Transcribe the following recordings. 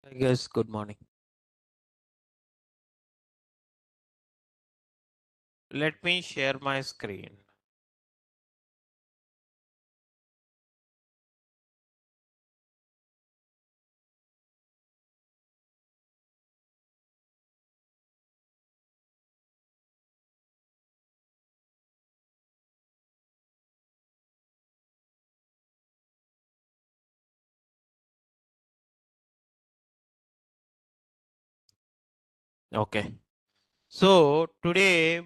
Hi guys, good morning. Let me share my screen. Okay. So today,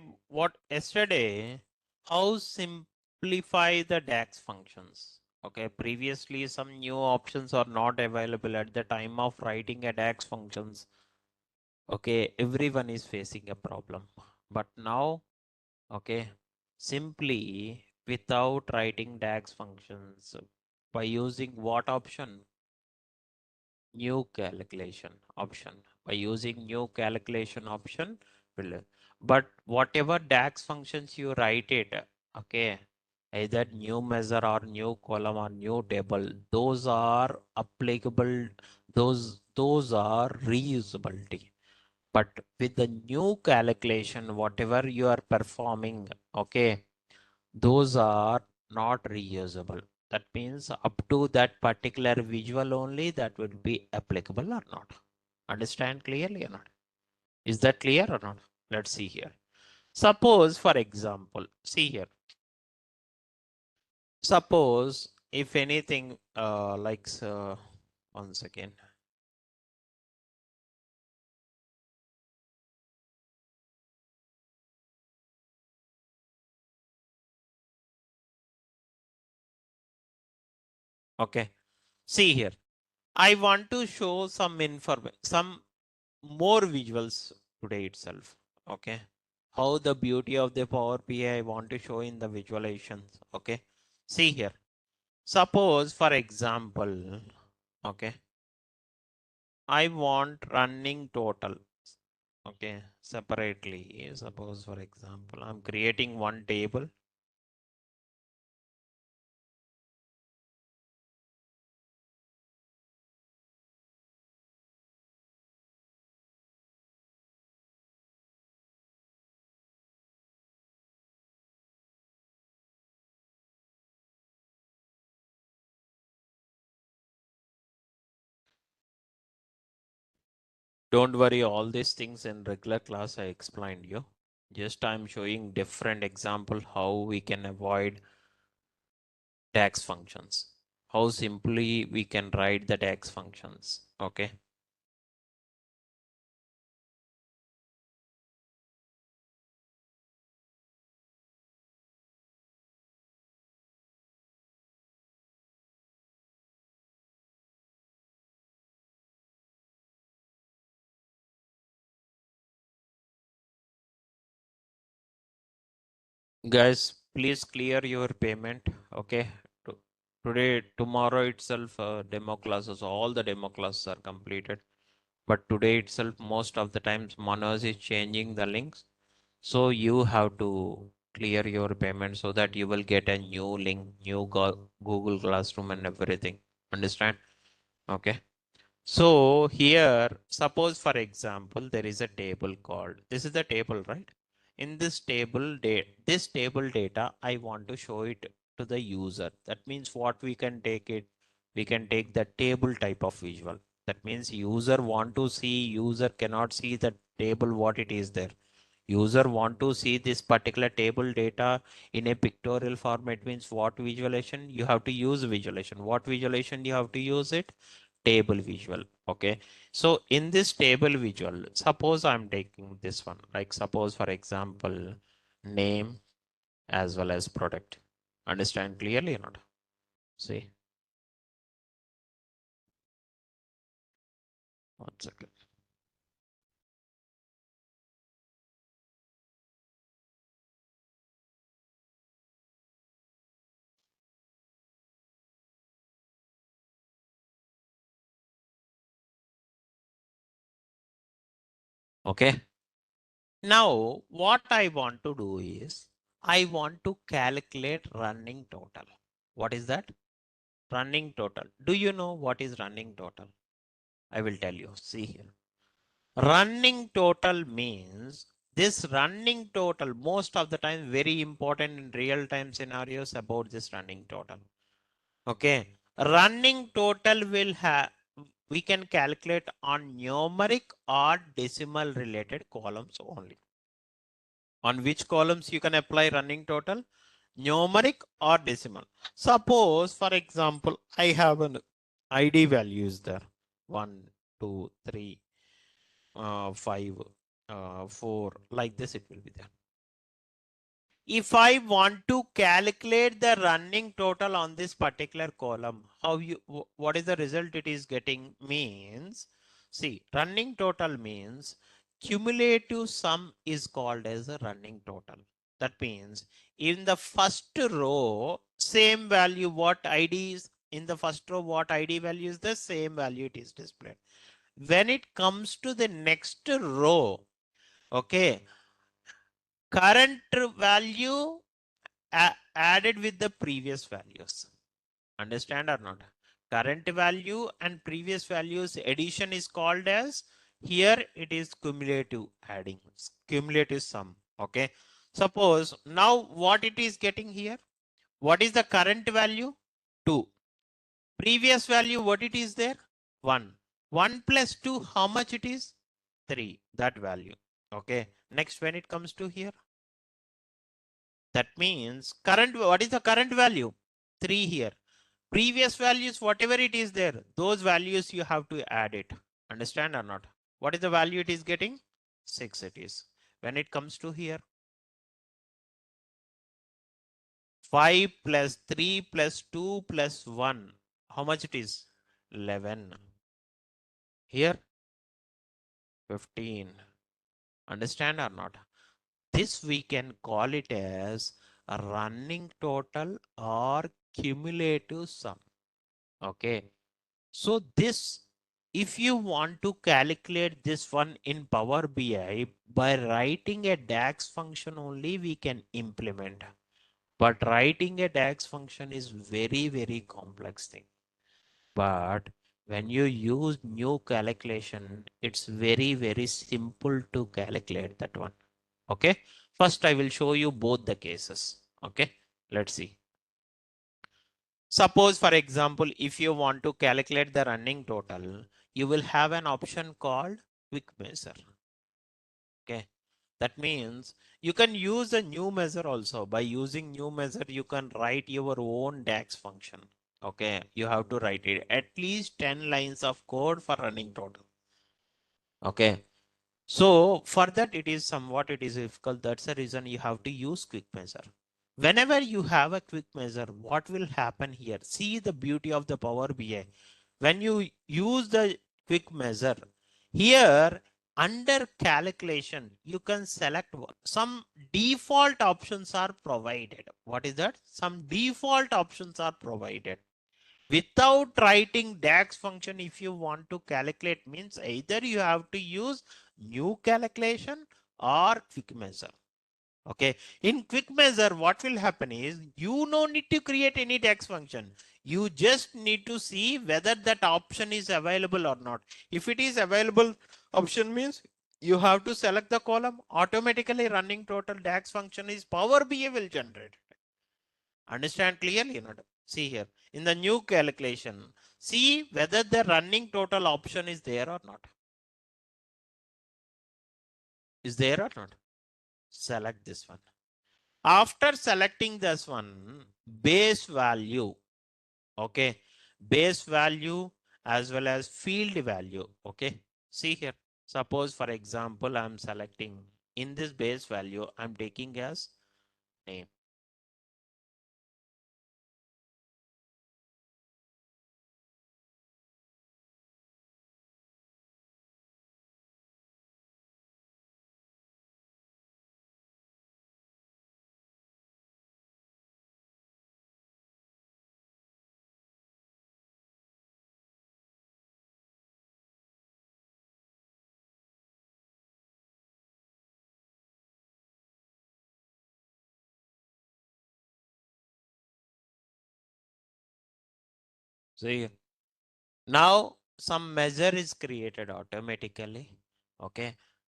yesterday, how simplify the DAX functions. Okay. Previously, some new options are not available at the time of writing a DAX functions. Okay. Everyone is facing a problem. But now, okay, simply without writing DAX functions, by using what option? New calculation option. By using new calculation option will, but whatever DAX functions you write it, okay, either new measure or new column or new table, those are applicable, those are reusability. But with the new calculation, whatever you are performing, okay, those are not reusable. That means up to that particular visual only that would be applicable or not. Understand clearly or not? Is that clear or not? Let's see here. Suppose, for example, see here. Suppose if anything once again. Okay. See here. I want to show some information, some more visuals today itself. Okay. How the beauty of the Power BI I want to show in the visualizations. Okay. See here. Suppose, for example, okay, I want running total. Okay. Separately. Suppose, for example, I'm creating one table. Don't worry, all these things in regular class I explained you. Just I'm showing different example how we can avoid DAX functions. How simply we can write the DAX functions. Okay. Guys, please clear your payment. Okay. Today, tomorrow itself, demo classes, all the demo classes are completed. But today itself, most of the times Manoj is changing the links. So you have to clear your payment so that you will get a new link, new Google Classroom and everything. Understand? Okay. So here, suppose for example, there is a table called, this is the table, right? In this table data, I want to show it to the user. That means what we can take it, we can take the table type of visual. That means user want to see, user cannot see the table, what it is there. User want to see this particular table data in a pictorial format means what visualization? You have to use visualization. What visualization you have to use it? Table visual. Okay. So in this table visual, suppose I'm taking this one, like suppose for example, name as well as product. Understand clearly or not? See, one second. Okay. Now, what I want to do is I want to calculate running total. What is that? Running total. Do you know what is running total? I will tell you. See here. Running total means this running total, most of the time, very important in real time scenarios about this running total. Okay. Running total will have, we can calculate on numeric or decimal related columns only. On which columns you can apply running total? Numeric or decimal. Suppose, for example, I have an ID values there. 1, 2, 3, 5, 4, like this it will be there. If I want to calculate the running total on this particular column, what is the result it is getting means, see, running total means cumulative sum is called as a running total. That means in the first row, same value what ID is, in the first row what ID value is, the same value it is displayed. When it comes to the next row, okay, current value added with the previous values. Understand or not? Current value and previous values addition is called as, here it is cumulative adding, cumulative sum. Okay. Suppose now what it is getting here? What is the current value? 2. Previous value, what it is there? 1. 1 plus 2, how much it is? 3. That value. Okay. Next, when it comes to here, that means current, what is the current value? 3 here. Previous values, whatever it is there, those values you have to add it. Understand or not? What is the value it is getting? 6 it is. When it comes to here, 5 plus 3 plus 2 plus 1, how much it is? 11. Here, 15. Understand or not? This we can call it as a running total or cumulative sum. Okay. So this, if you want to calculate this one in Power BI, by writing a DAX function only we can implement. But writing a DAX function is very, very complex thing. But when you use new calculation, it's very, very simple to calculate that one. Okay. First, I will show you both the cases. Okay. Let's see. Suppose, for example, if you want to calculate the running total, you will have an option called quick measure. Okay. That means you can use a new measure also. By using new measure, you can write your own DAX function. Okay. You have to write it at least 10 lines of code for running total. Okay. So for that, it is somewhat, it is difficult. That's the reason you have to use quick measure. Whenever you have a quick measure, what will happen here? See the beauty of the Power BI. When you use the quick measure, here under calculation, you can select some default options are provided. What is that? Some default options are provided. Without writing DAX function, if you want to calculate, means either you have to use new calculation or quick measure. Okay. In quick measure, what will happen is you no need to create any DAX function. You just need to see whether that option is available or not. If it is available option means you have to select the column. Automatically running total DAX function is Power BI will generate. Understand clearly? Not see here in the new calculation. See whether the running total option is there or not. Is there or not? Select this one. After selecting this one, base value, okay, base value as well as field value, okay. See here, suppose for example, I'm selecting in this base value, I'm taking as name. See here. Now some measure is created automatically. Okay.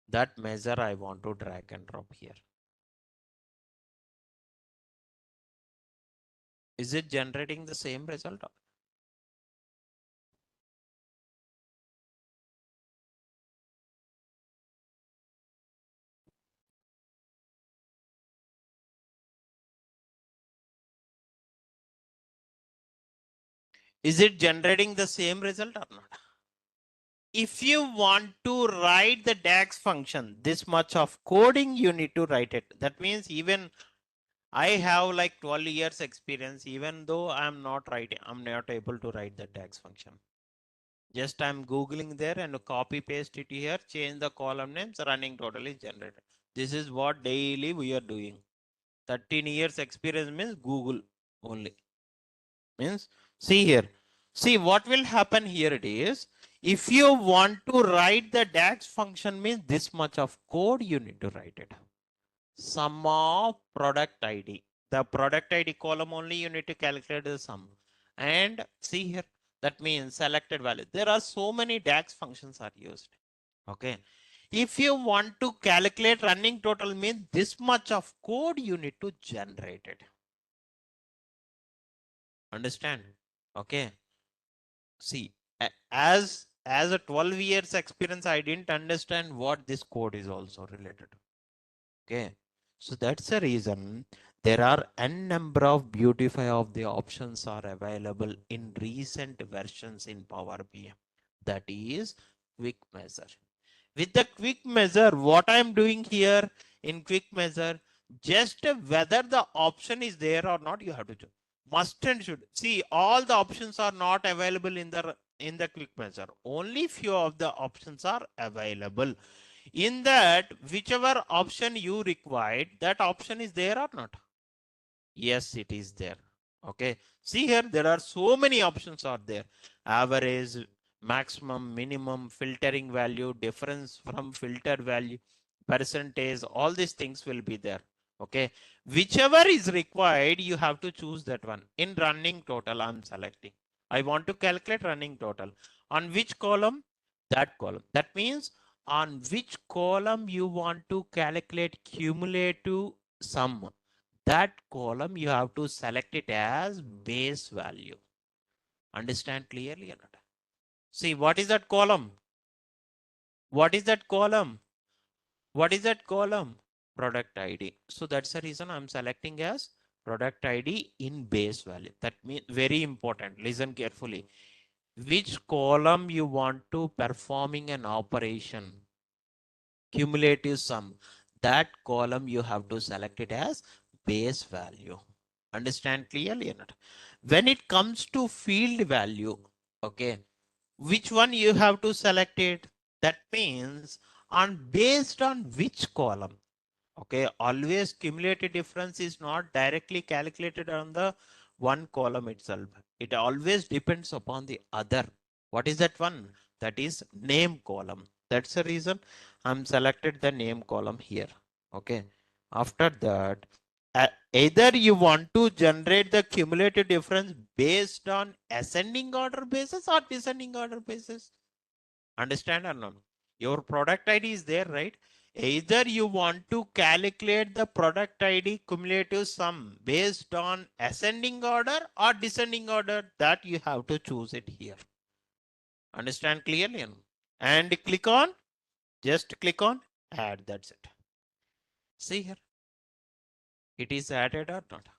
That measure I want to drag and drop here. Is it generating the same result? Is it generating the same result or not? If you want to write the DAX function, this much of coding, you need to write it. That means even I have like 12 years experience, even though I'm not able to write the DAX function. Just I'm Googling there and copy paste it here, change the column names, running total is generated. This is what daily we are doing. 13 years experience means Google only. Means, see here. See what will happen here it is, if you want to write the DAX function means this much of code you need to write it. Sum of product ID. The product ID column only you need to calculate the sum. And see here, that means selected value. There are so many DAX functions are used. Okay. If you want to calculate running total means this much of code you need to generate it. Understand? Okay. See, as a 12 years experience, I didn't understand what this code is also related to. Okay. So that's the reason there are n number of beautify of the options are available in recent versions in Power BI. That is quick measure. With the quick measure, what I'm doing here in quick measure, just whether the option is there or not, you have to choose. Must and should. See, all the options are not available in the quick measure. Only few of the options are available. In that, whichever option you required, that option is there or not? Yes, it is there. Okay. See here, there are so many options are there. Average, maximum, minimum, filtering value, difference from filter value, percentage, all these things will be there. Okay. Whichever is required, you have to choose that one. In running total, I'm selecting. I want to calculate running total. On which column? That column. That means on which column you want to calculate cumulative sum. That column you have to select it as base value. Understand clearly or not? See, what is that column? What is that column? What is that column? Product ID. So that's the reason I'm selecting as product ID in base value. That means very important. Listen carefully. Which column you want to performing an operation? Cumulative sum. That column you have to select it as base value. Understand clearly or not? When it comes to field value, okay, which one you have to select it? That means based on which column. Okay, always cumulative difference is not directly calculated on the one column itself. It always depends upon the other. What is that one? That is name column. That's the reason I'm selected the name column here. Okay. After that, either you want to generate the cumulative difference based on ascending order basis or descending order basis. Understand or not? Your product ID is there, right? Either you want to calculate the product ID cumulative sum based on ascending order or descending order, that you have to choose it here. Understand clearly? And click on, just click on add. That's it. See here, it is added or not.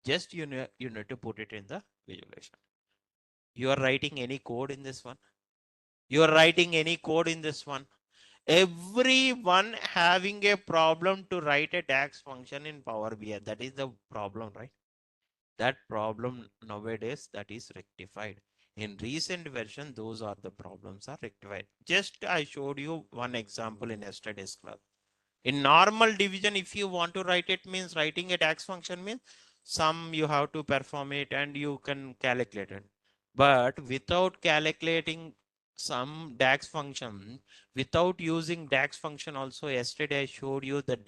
Just you need to put it in the visualization. You are writing any code in this one. You are writing any code in this one. Everyone having a problem to write a DAX function in Power BI. That is the problem, right? That problem nowadays that is rectified. In recent version, those are the problems are rectified. Just I showed you one example in yesterday's class. In normal division, if you want to write it means writing a DAX function means sum you have to perform it and you can calculate it. But without calculating some DAX function, without using DAX function also, yesterday I showed you the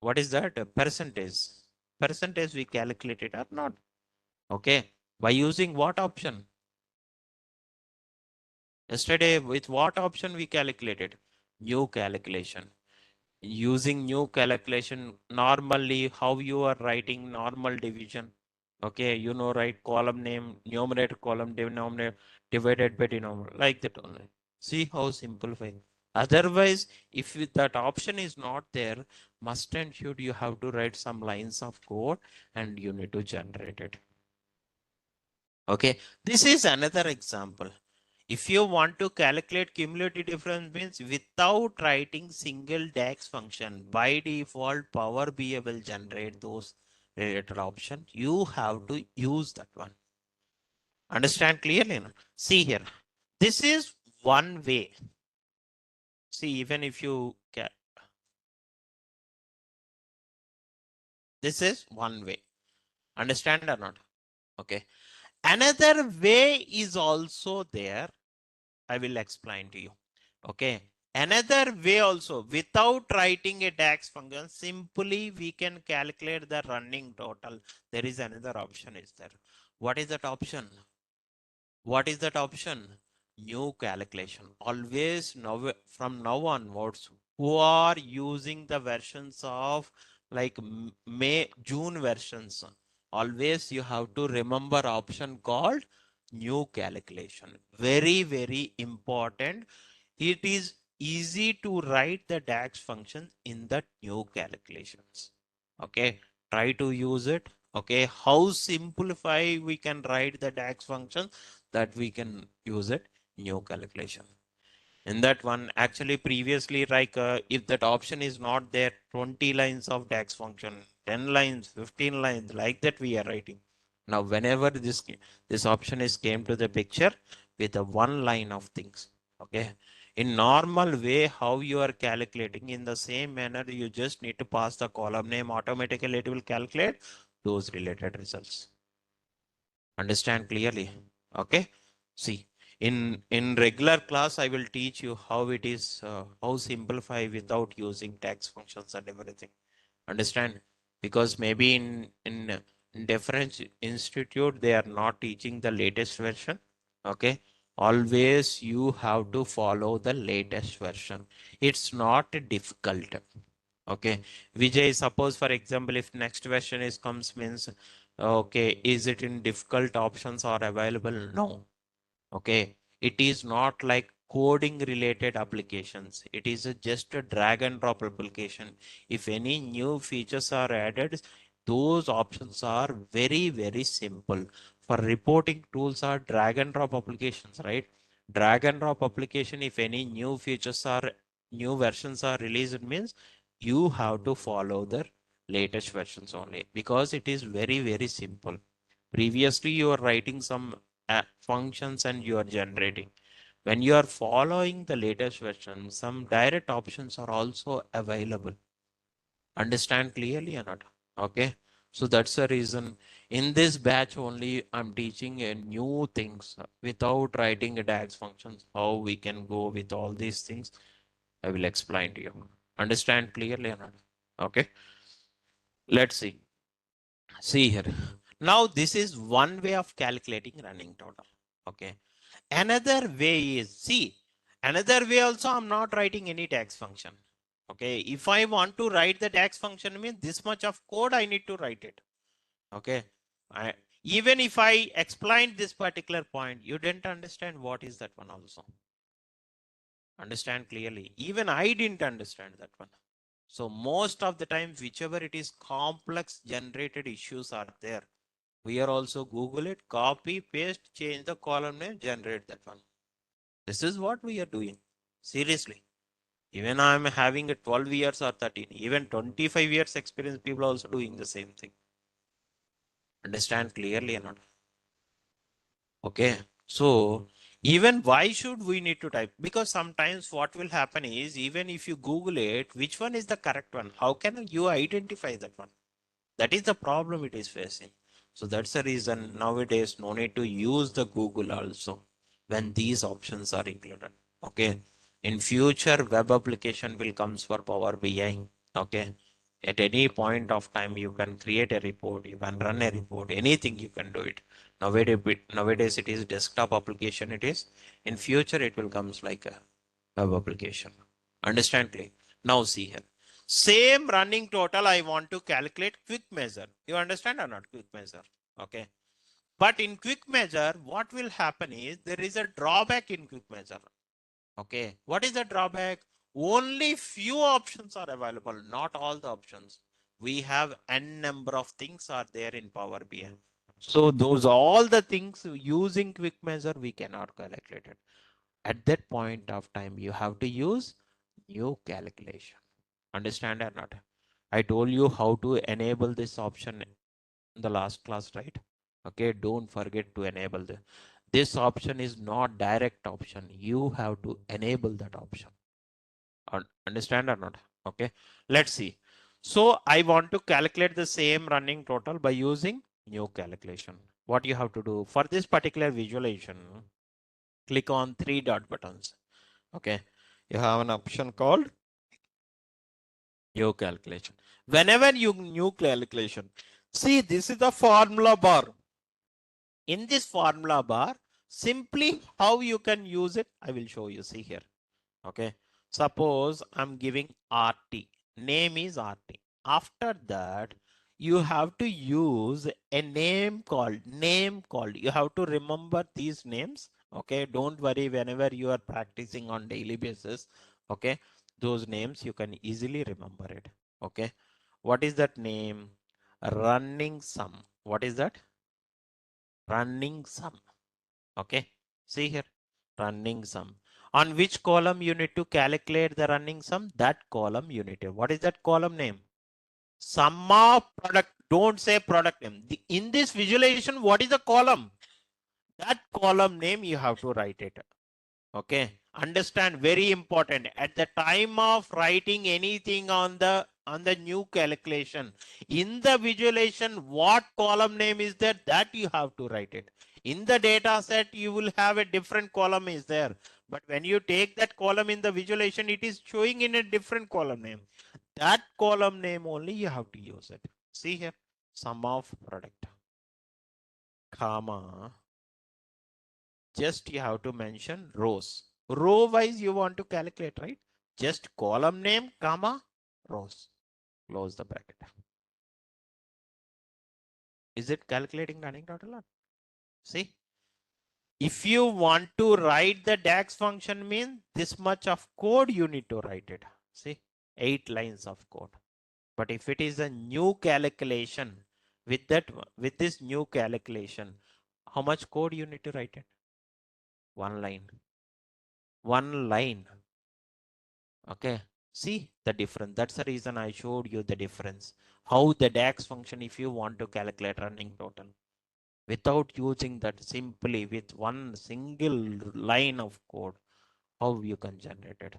what is that? Percentage. Percentage we calculated or not. Okay. By using what option? Yesterday, with what option we calculated? New calculation. Using new calculation, normally how you are writing normal division. Okay, you know, right, column name, numerator, column, denominator, divided by denominator, like that only. See how simplified. Otherwise, if that option is not there, must and should you have to write some lines of code and you need to generate it. Okay, this is another example. If you want to calculate cumulative difference means without writing single DAX function, by default Power BI will generate those related options. You have to use that one. Understand clearly? See here, this is one way. See, even if you can, this is one way. Understand or not? Okay. Another way is also there. I will explain to you. Okay. Another way also, without writing a DAX function, simply we can calculate the running total. There is another option is there. What is that option? What is that option? New calculation. Always now, from now onwards, who are using the versions of like June versions, always you have to remember option called new calculation. Very, very important. It is easy to write the DAX function in the new calculations. Okay, try to use it. Okay, how simplify we can write the DAX function that we can use it new calculation. In that one, actually previously, like if that option is not there, 20 lines of DAX function, 10 lines, 15 lines, like that we are writing. Now, whenever this option is came to the picture with a one line of things, okay. In normal way, how you are calculating in the same manner, you just need to pass the column name, automatically it will calculate those related results. Understand clearly? Okay. See, in regular class, I will teach you how it is, how simplify without using DAX functions and everything. Understand? Because maybe in different institute, they are not teaching the latest version. Okay. Always you have to follow the latest version. It's not difficult. Okay. Vijay, suppose for example, if next version is comes means, okay, is it in difficult options are available? No. Okay. It is not like coding related applications. It is just a drag and drop application. If any new features are added, those options are very, very simple. For reporting tools are drag and drop applications, right? Drag and drop application, if any new features are, new versions are released, means you have to follow the latest versions only, because it is very, very simple. Previously, you are writing some functions and you are generating. When you are following the latest version, some direct options are also available. Understand clearly or not? Okay. So that's the reason in this batch only I'm teaching a new things without writing a DAX functions. How we can go with all these things, I will explain to you. Understand clearly or not? Okay. Let's see. See here. Now this is one way of calculating running total. Okay. Another way is, see, another way also I'm not writing any DAX function. Okay. If I want to write the DAX function, means this much of code I need to write it. Okay. Even if I explained this particular point, you didn't understand what is that one also. Understand clearly. Even I didn't understand that one. So most of the time, whichever it is complex generated issues are there, we are also Google it, copy, paste, change the column name, generate that one. This is what we are doing. Seriously. Even I am having a 12 years or 13, even 25 years experience, people also doing the same thing. Understand clearly or not? Okay. So even why should we need to type? Because sometimes what will happen is, even if you Google it, which one is the correct one? How can you identify that one? That is the problem it is facing. So that's the reason nowadays no need to use the Google also when these options are included. Okay. In future, web application will comes for Power BI. Okay. At any point of time, you can create a report, you can run a report, anything you can do it. Nowadays it is desktop application. It is in future it will comes like a web application. Understand clear? Now see here. Same running total I want to calculate quick measure. You understand or not? Quick measure. Okay. But in quick measure, what will happen is there is a drawback in quick measure. Okay. What is the drawback? Only few options are available, not all the options. We have n number of things are there in Power BI. So those all the things using quick measure we cannot calculate it. At that point of time, you have to use new calculation. Understand or not? I told you how to enable this option in the last class, right? Okay, don't forget to enable this option is not direct option. You have to enable that option. Understand or not? Okay, let's see. So I want to calculate the same running total by using new calculation. What you have to do for this particular visualization, click on three dot buttons. Okay, you have an option called new calculation. Whenever you new calculation, see this is the formula bar. In this formula bar, simply how you can use it, I will show you. See here. Okay. Suppose I'm giving RT. Name is RT. After that, you have to use a name called. You have to remember these names. Okay. Don't worry whenever you are practicing on daily basis. Okay. Those names you can easily remember it. Okay. What is that name? Running sum. What is that? Running sum. Okay. See here. Running sum. On which column you need to calculate the running sum? That column you need to. What is that column name? Sum of product. Don't say product name. In this visualization, what is the column? That column name you have to write it. Okay. Understand, very important. At the time of writing anything on the new calculation, in the visualization, what column name is there? That you have to write it. In the data set, you will have a different column is there. But when you take that column in the visualization, it is showing in a different column name. That column name only you have to use it. See here, sum of product, comma, just you have to mention rows. Row wise you want to calculate, right? Just column name, comma, rows. Close the bracket. Is it calculating running total? See, if you want to write the DAX function mean this much of code you need to write it. See, 8 lines of code. But if it is a new calculation, with this new calculation, how much code you need to write it? One line. One line. Okay. See the difference. That's the reason I showed you the difference. How the DAX function, if you want to calculate running total, without using that, simply with one single line of code, how you can generate it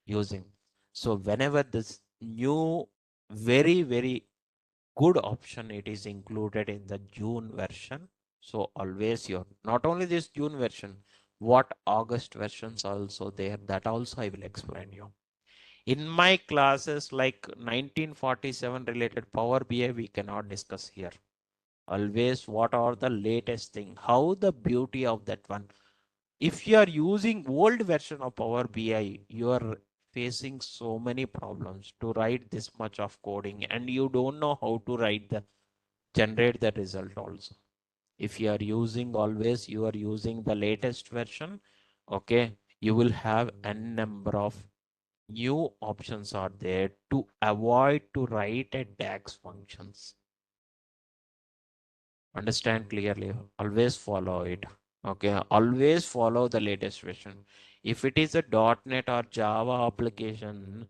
using. So whenever this new, very, very good option, it is included in the June version. So always your, not only this June version, what August versions also there, that also I will explain you. In my classes like 1947 related Power BI, we cannot discuss here. Always what are the latest thing, how the beauty of that one. If you are using old version of Power BI, you are facing so many problems to write this much of coding and you don't know how to write the generate the result also. If you are using always, you are using the latest version, okay, you will have n number of new options are there to avoid to write a DAX functions. Understand clearly, always follow it. Okay, always follow the latest version. If it is a .NET or Java application,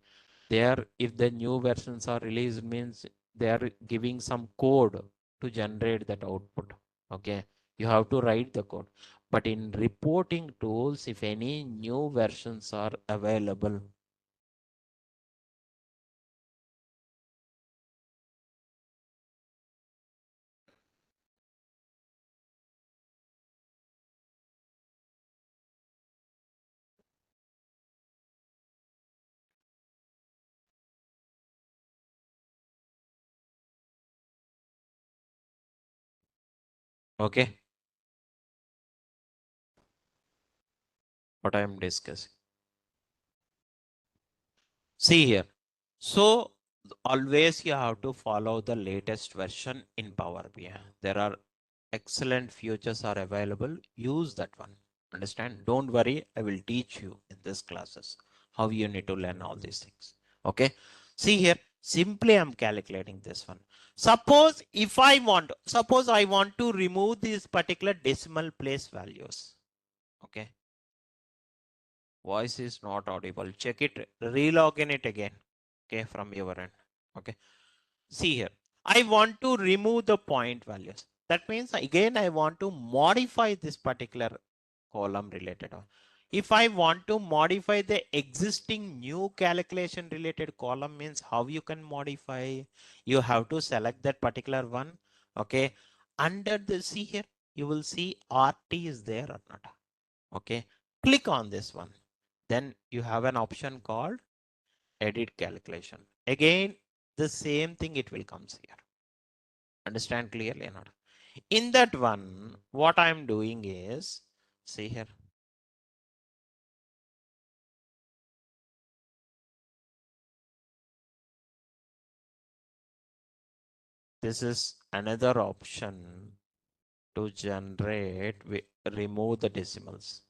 there, if the new versions are released, means they are giving some code to generate that output. Okay, you have to write the code. But in reporting tools, if any new versions are available, okay, what I am discussing. See here. So always you have to follow the latest version in Power BI. There are excellent features are available. Use that one. Understand? Don't worry. I will teach you in this classes how you need to learn all these things. Okay. See here. Simply I'm calculating this one. Suppose I want to remove these particular decimal place values. Okay. Voice is not audible. Check it. Relog in it again. Okay. From your end. Okay. See here. I want to remove the point values. That means again, I want to modify this particular column related. If I want to modify the existing new calculation related column means how you can modify, you have to select that particular one. Okay. Under the see here, you will see RT is there or not. Okay. Click on this one. Then you have an option called edit calculation. Again, the same thing it will comes here. Understand clearly or not? In that one, what I'm doing is, see here. This is another option to generate, remove the decimals.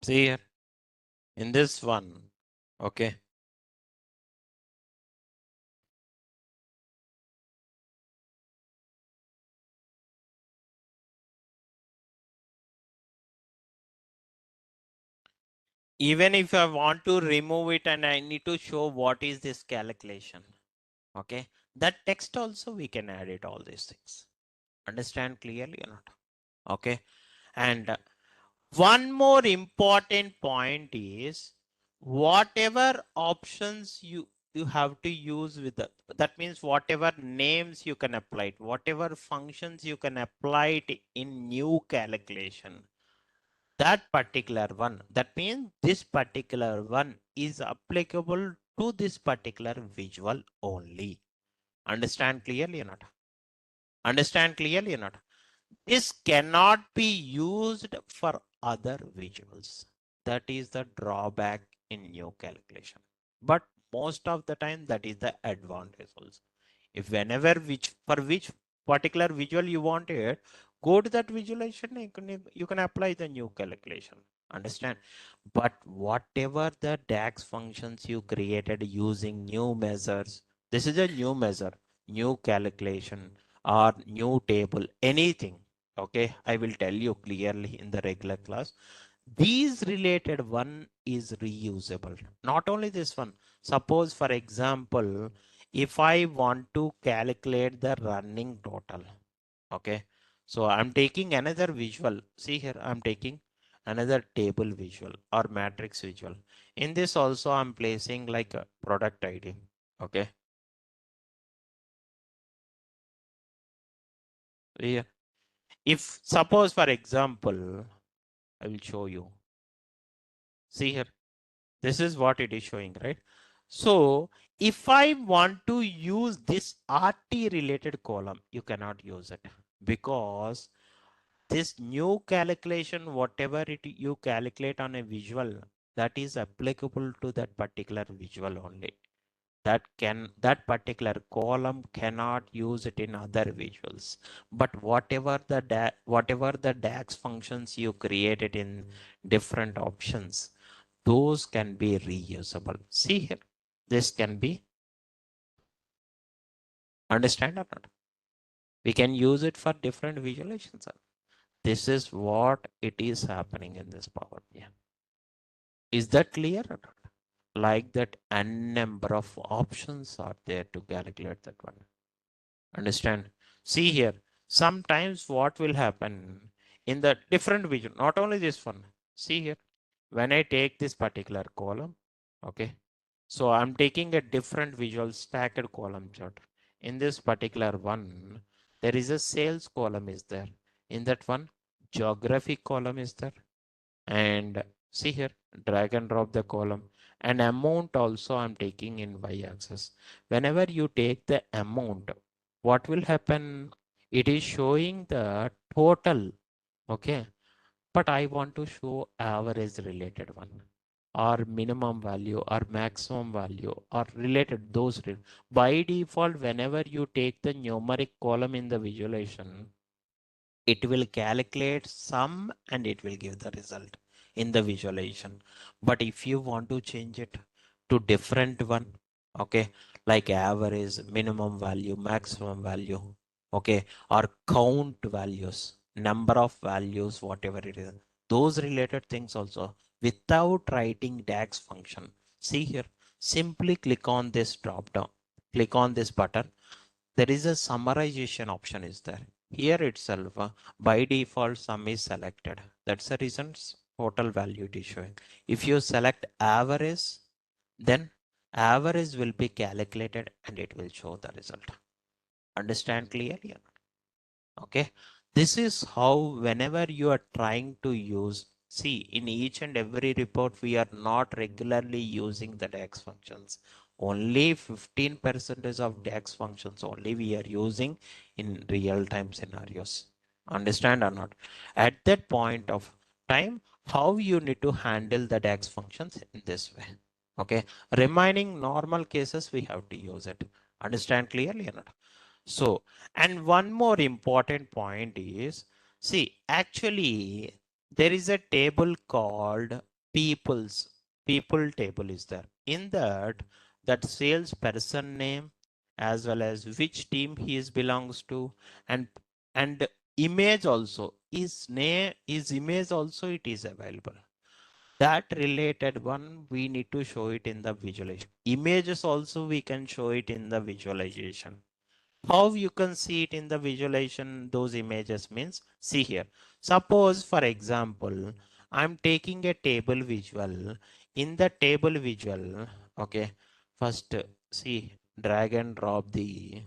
See here, in this one, okay. Even if I want to remove it and I need to show what is this calculation, okay. That text also we can add it, all these things. Understand clearly or not? Okay. And one more important point is whatever options you have to use with the, that means whatever names you can apply it, whatever functions you can apply it in new calculation, that particular one, that means this particular one is applicable to this particular visual only. Understand clearly or not? Understand clearly or not? This cannot be used for other visuals. That is the drawback in new calculation. But most of the time, that is the advantage also. If whenever which particular visual you want it, go to that visualization, you can apply the new calculation. Understand? But whatever the DAX functions you created using new measures, this is a new measure, new calculation, or new table, anything. Okay, I will tell you clearly in the regular class. These related one is reusable. Not only this one. Suppose, for example, if I want to calculate the running total, okay. So I'm taking another visual. See here, I'm taking another table visual or matrix visual. In this also, I'm placing like a product ID. Okay. Yeah. If suppose, for example, I will show you. See here. This is what it is showing, right? So if I want to use this RT related column, you cannot use it because this new calculation, whatever it you calculate on a visual, that is applicable to that particular visual only. That particular column cannot use it in other visuals. But whatever the DAX functions you created in different options, those can be reusable. See here, this can be, understand or not? We can use it for different visualizations. This is what it is happening in this Power BI. Is that clear or not? Like that, n number of options are there to calculate that one. Understand? See here, sometimes what will happen in the different visual, not only this one. See here, when I take this particular column, okay, so I'm taking a different visual stacked column chart. In this particular one, there is a sales column is there. In that one, geography column is there. And see here, drag and drop the column. And amount also I'm taking in y-axis. Whenever you take the amount, what will happen? It is showing the total, okay? But I want to show average related one, or minimum value or maximum value or related those. By default, whenever you take the numeric column in the visualization, it will calculate sum and it will give the result in the visualization. But if you want to change it to different one, okay, like average, minimum value, maximum value, okay, or count values, number of values, whatever it is, those related things also, without writing DAX function. See here, simply click on this drop down, click on this button. There is a summarization option is there. Here itself, by default, sum is selected. That's the reason total value it is showing. If you select average, then average will be calculated and it will show the result. Understand clearly? Okay. This is how whenever you are trying to use, see, in each and every report, we are not regularly using the DAX functions. Only 15% of DAX functions only we are using in real-time scenarios. Understand or not? At that point of time, how you need to handle the DAX functions in this way. Okay. Remaining normal cases, we have to use it. Understand clearly or not? So, and one more important point is, see, actually, there is a table called people table is there. In that salesperson name, as well as which team he is belongs to, and image also, his image also it is available. That related one, we need to show it in the visualization. Images also we can show it in the visualization. How you can see it in the visualization, those images means, see here. Suppose, for example, I'm taking a table visual. In the table visual, okay, first see, drag and drop the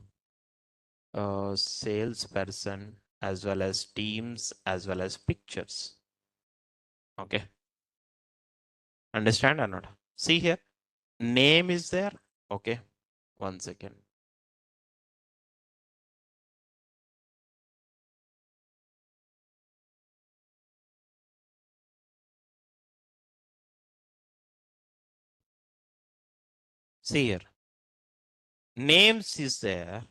salesperson as well as teams as well as pictures. Okay. Understand or not? See here, name is there. Okay. 1 second. See here, names is there.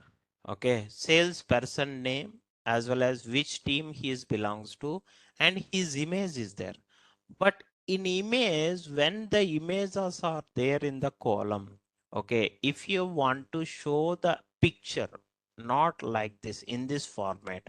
Okay, salesperson name as well as which team he is belongs to, and his image is there. But in image, when the images are there in the column, okay, if you want to show the picture, not like this in this format,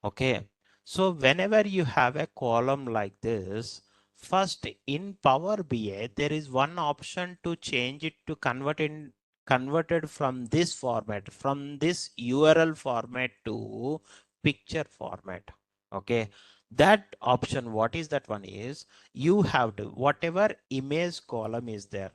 okay. So whenever you have a column like this, first in Power BI, there is one option to change it to converted from this format, from this URL format to picture format. Okay. That option, what is that one is, you have to, whatever image column is there,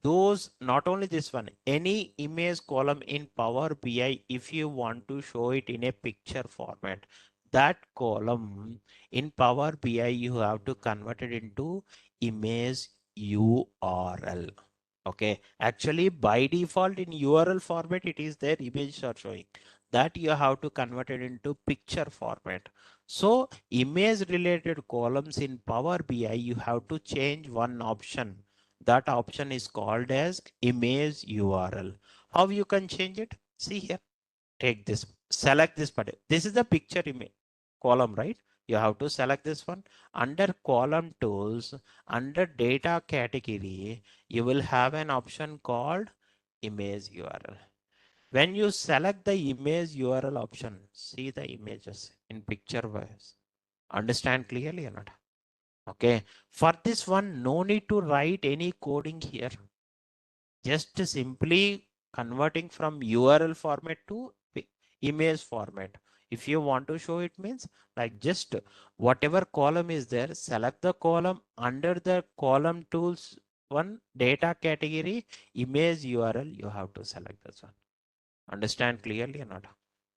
those, not only this one, any image column in Power BI, if you want to show it in a picture format, that column in Power BI, you have to convert it into image URL. Okay, actually by default in URL format it is there, images are showing. That you have to convert it into picture format. So image related columns in Power BI, you have to change one option. That option is called as image URL. How you can change it? See here, take this, select this part. This is the picture image column, right? You have to select this one. Under column tools, under data category, you will have an option called image URL. When you select the image URL option, see the images in picture wise. Understand clearly or not? Okay. For this one, no need to write any coding here. Just simply converting from URL format to image format. If you want to show, it means like just whatever column is there, select the column. Under the column tools one, data category, image URL, you have to select this one. Understand clearly or not?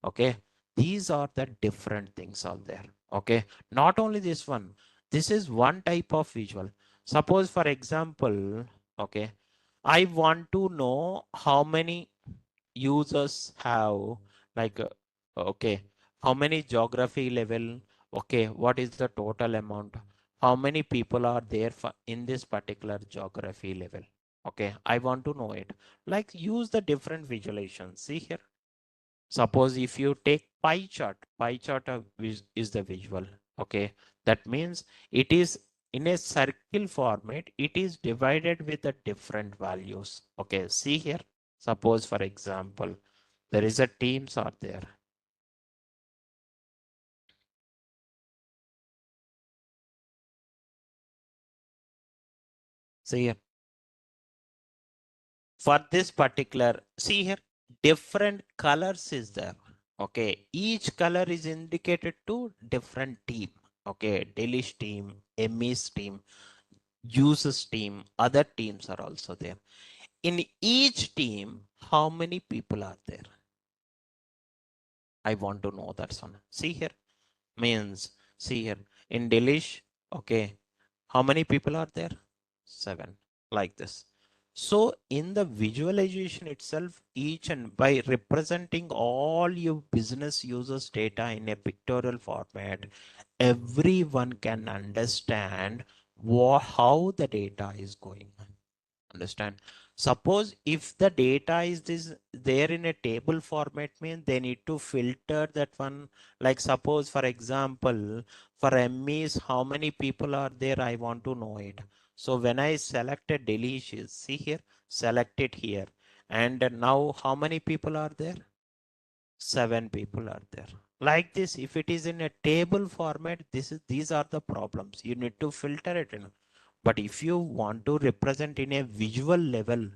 Okay, these are the different things out there. Okay, not only this one, this is one type of visual. Suppose for example, okay, I want to know how many users have, like okay, how many geography level, okay, what is the total amount, how many people are there for in this particular geography level. Okay, I want to know it. Like use the different visualizations. See here, suppose if you take pie chart is the visual. Okay, that means it is in a circle format, it is divided with the different values. Okay, see here, suppose for example there is a teams are there. See here, for this particular, see here, different colors is there. Okay, each color is indicated to different team. Okay, Delish team, Emmys team, users team, other teams are also there. In each team, how many people are there? I want to know that one. See here, means see here in Delish, okay, how many people are there? 7, like this. So in the visualization itself, each and by representing all your business users data in a pictorial format, everyone can understand how the data is going. Understand? Suppose if the data is this there in a table format, means they need to filter that one. Like suppose for example, for MEs, how many people are there? I want to know it. So when I select a delicious, see here, select it here. And now how many people are there? 7 people are there. Like this, if it is in a table format, these are the problems. You need to filter it in. But if you want to represent in a visual level,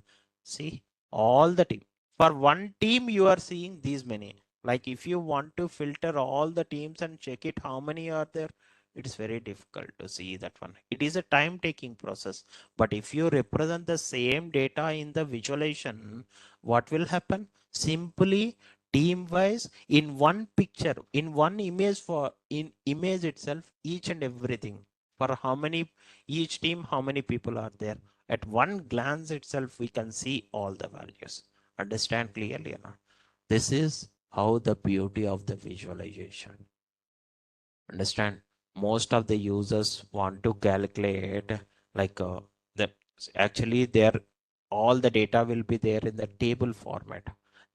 see all the team. For one team, you are seeing these many. Like if you want to filter all the teams and check it, how many are there? It is very difficult to see that one. It is a time taking process. But if you represent the same data in the visualization, what will happen? Simply team wise in one picture, in one image, for in image itself, each and everything, for how many, each team, how many people are there, at one glance itself we can see all the values. Understand clearly or not? This is how the beauty of the visualization. Understand? Most of the users want to calculate like the actually there all the data will be there in the table format.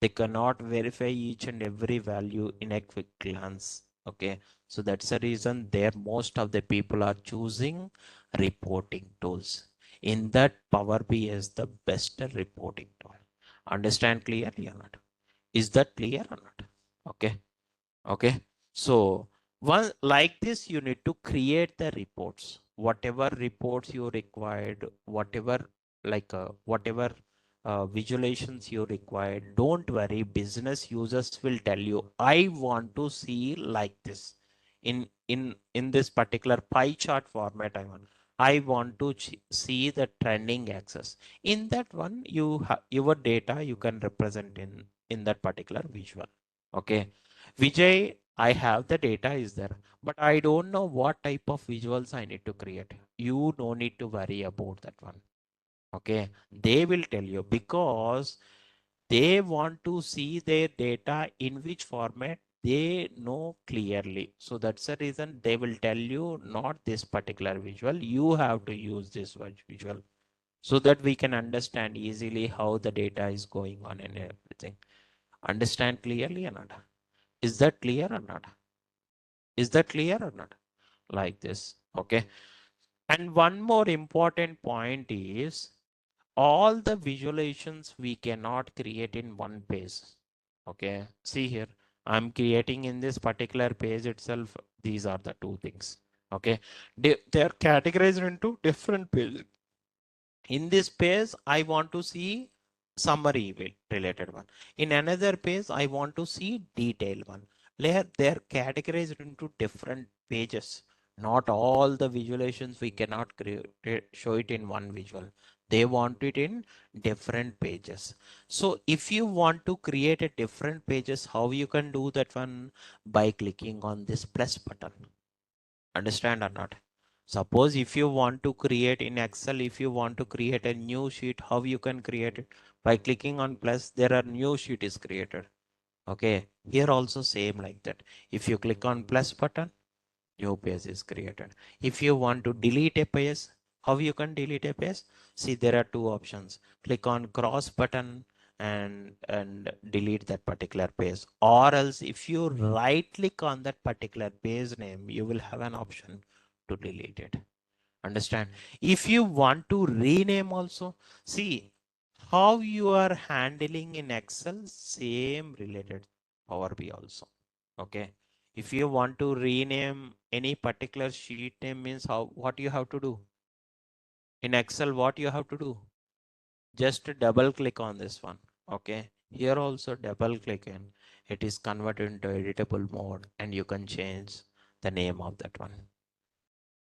They cannot verify each and every value in a quick glance. Okay, so that's the reason there most of the people are choosing reporting tools. In that, Power BI is the best reporting tool. Understand clearly or not? Is that clear or not? Okay. Okay. So one like this, you need to create the reports, whatever reports you required, whatever whatever visualizations you required. Don't worry, business users will tell you, I want to see like this in this particular pie chart format. I want to see the trending axis. In that one, you have your data you can represent in that particular visual. Okay. Vijay, I have the data is there, but I don't know what type of visuals I need to create. You don't need to worry about that one. Okay. They will tell you because they want to see their data in which format they know clearly. So that's the reason they will tell you not this particular visual. You have to use this visual so that we can understand easily how the data is going on and everything. Understand clearly or not? Is that clear or not? Is that clear or not? Like this. Okay. And one more important point is all the visualizations we cannot create in one page. Okay. See here. I'm creating in this particular page itself. These are the two things. Okay. They're categorized into different pages. In this page, I want to see summary related one. In another page, I want to see detail one. They're categorized into different pages. Not all the visualizations we cannot show it in one visual. They want it in different pages. So if you want to create a different pages, how you can do that one? By clicking on this plus button. Understand or not? Suppose if you want to create in Excel, if you want to create a new sheet, how you can create it? By clicking on plus, there are new sheet is created. Okay. Here also same like that. If you click on plus button, new page is created. If you want to delete a page, how you can delete a page? See, there are two options. Click on cross button and delete that particular page. Or else if you right click on that particular page name, you will have an option to delete it. Understand? If you want to rename also, see how you are handling in Excel, same related Power BI also. Okay. If you want to rename any particular sheet name means what you have to do in Excel, what you have to do, just double click on this one. Okay. Here also double click in, it is converted into editable mode and you can change the name of that one.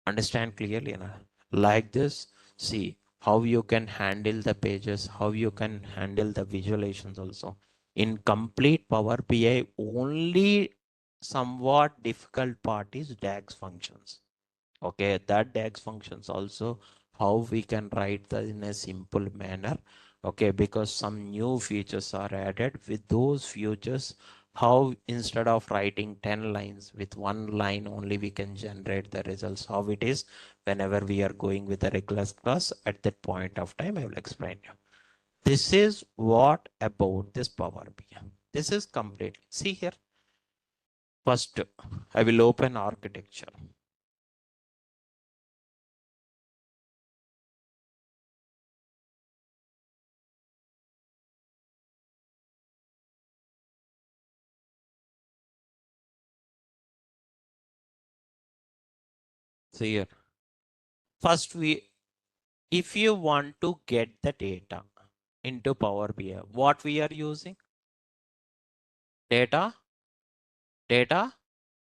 Understand clearly enough? Like this, see how you can handle the pages, how you can handle the visualizations also. In complete Power BI, only somewhat difficult part is DAX functions. Okay, that DAX functions also how we can write that in a simple manner. Okay, because some new features are added. With those features, how instead of writing 10 lines with one line only we can generate the results, how it is whenever we are going with a regular class. At that point of time I will explain you. This is what about this Power BI. This is complete. See here, first I will open architecture. See here, first if you want to get the data into Power BI, what we are using? Data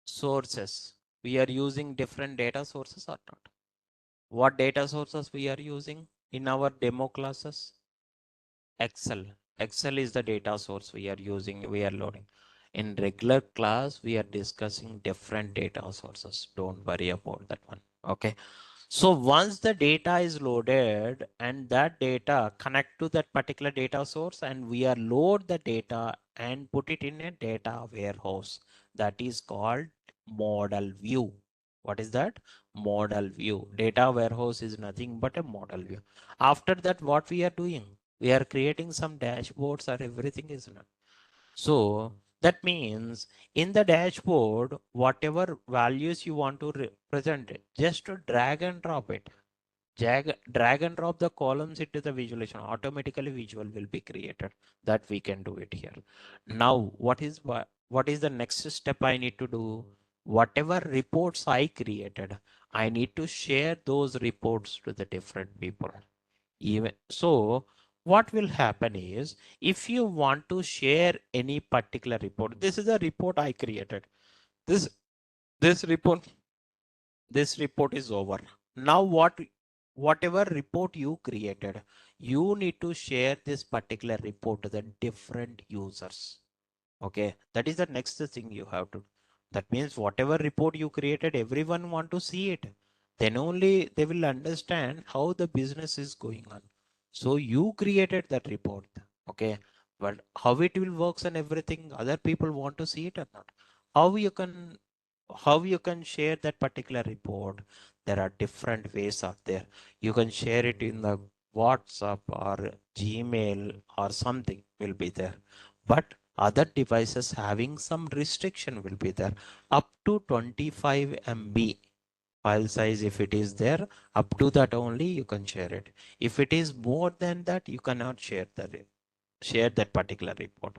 sources. We are using different data sources or not? What data sources we are using in our demo classes? Excel. Excel is the data source we are using, we are loading. In regular class, we are discussing different data sources. Don't worry about that one. Okay. So once the data is loaded and that data connect to that particular data source and we are load the data and put it in a data warehouse that is called model view. What is that? Model view. Data warehouse is nothing but a model view. After that, what we are doing? We are creating some dashboards or everything is not. So that means in the dashboard, whatever values you want to represent, just to drag and drop it. Drag and drop the columns into the visualization. Automatically visual will be created. That we can do it here. Now, what is the next step I need to do? Whatever reports I created, I need to share those reports to the different people. Even so, what will happen is if you want to share any particular report, this is a report I created. This this report this report is over. Now whatever report you created, you need to share this particular report to the different users. Okay, that is the next thing you have to. That means whatever report you created, everyone want to see it. Then only they will understand how the business is going on. So you created that report, okay? But how it will works and everything, other people want to see it or not? How you can how you can share that particular report? There are different ways out there. You can share it in the WhatsApp or Gmail or something will be there. But other devices having some restriction will be there. Up to 25 MB file size, if it is there, up to that only you can share it. If it is more than that, you cannot share that particular report.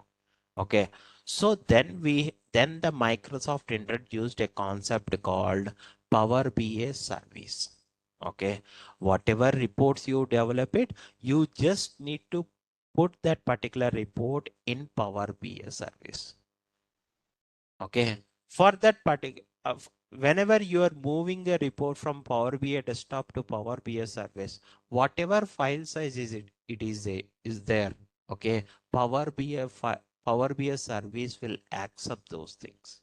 Okay. So then the Microsoft introduced a concept called Power BI service. Okay. Whatever reports you develop it, you just need to put that particular report in Power BI service. Okay. For that particular, whenever you are moving a report from Power BI desktop to Power BI service, whatever file size is there. Okay. Power BI service will accept those things.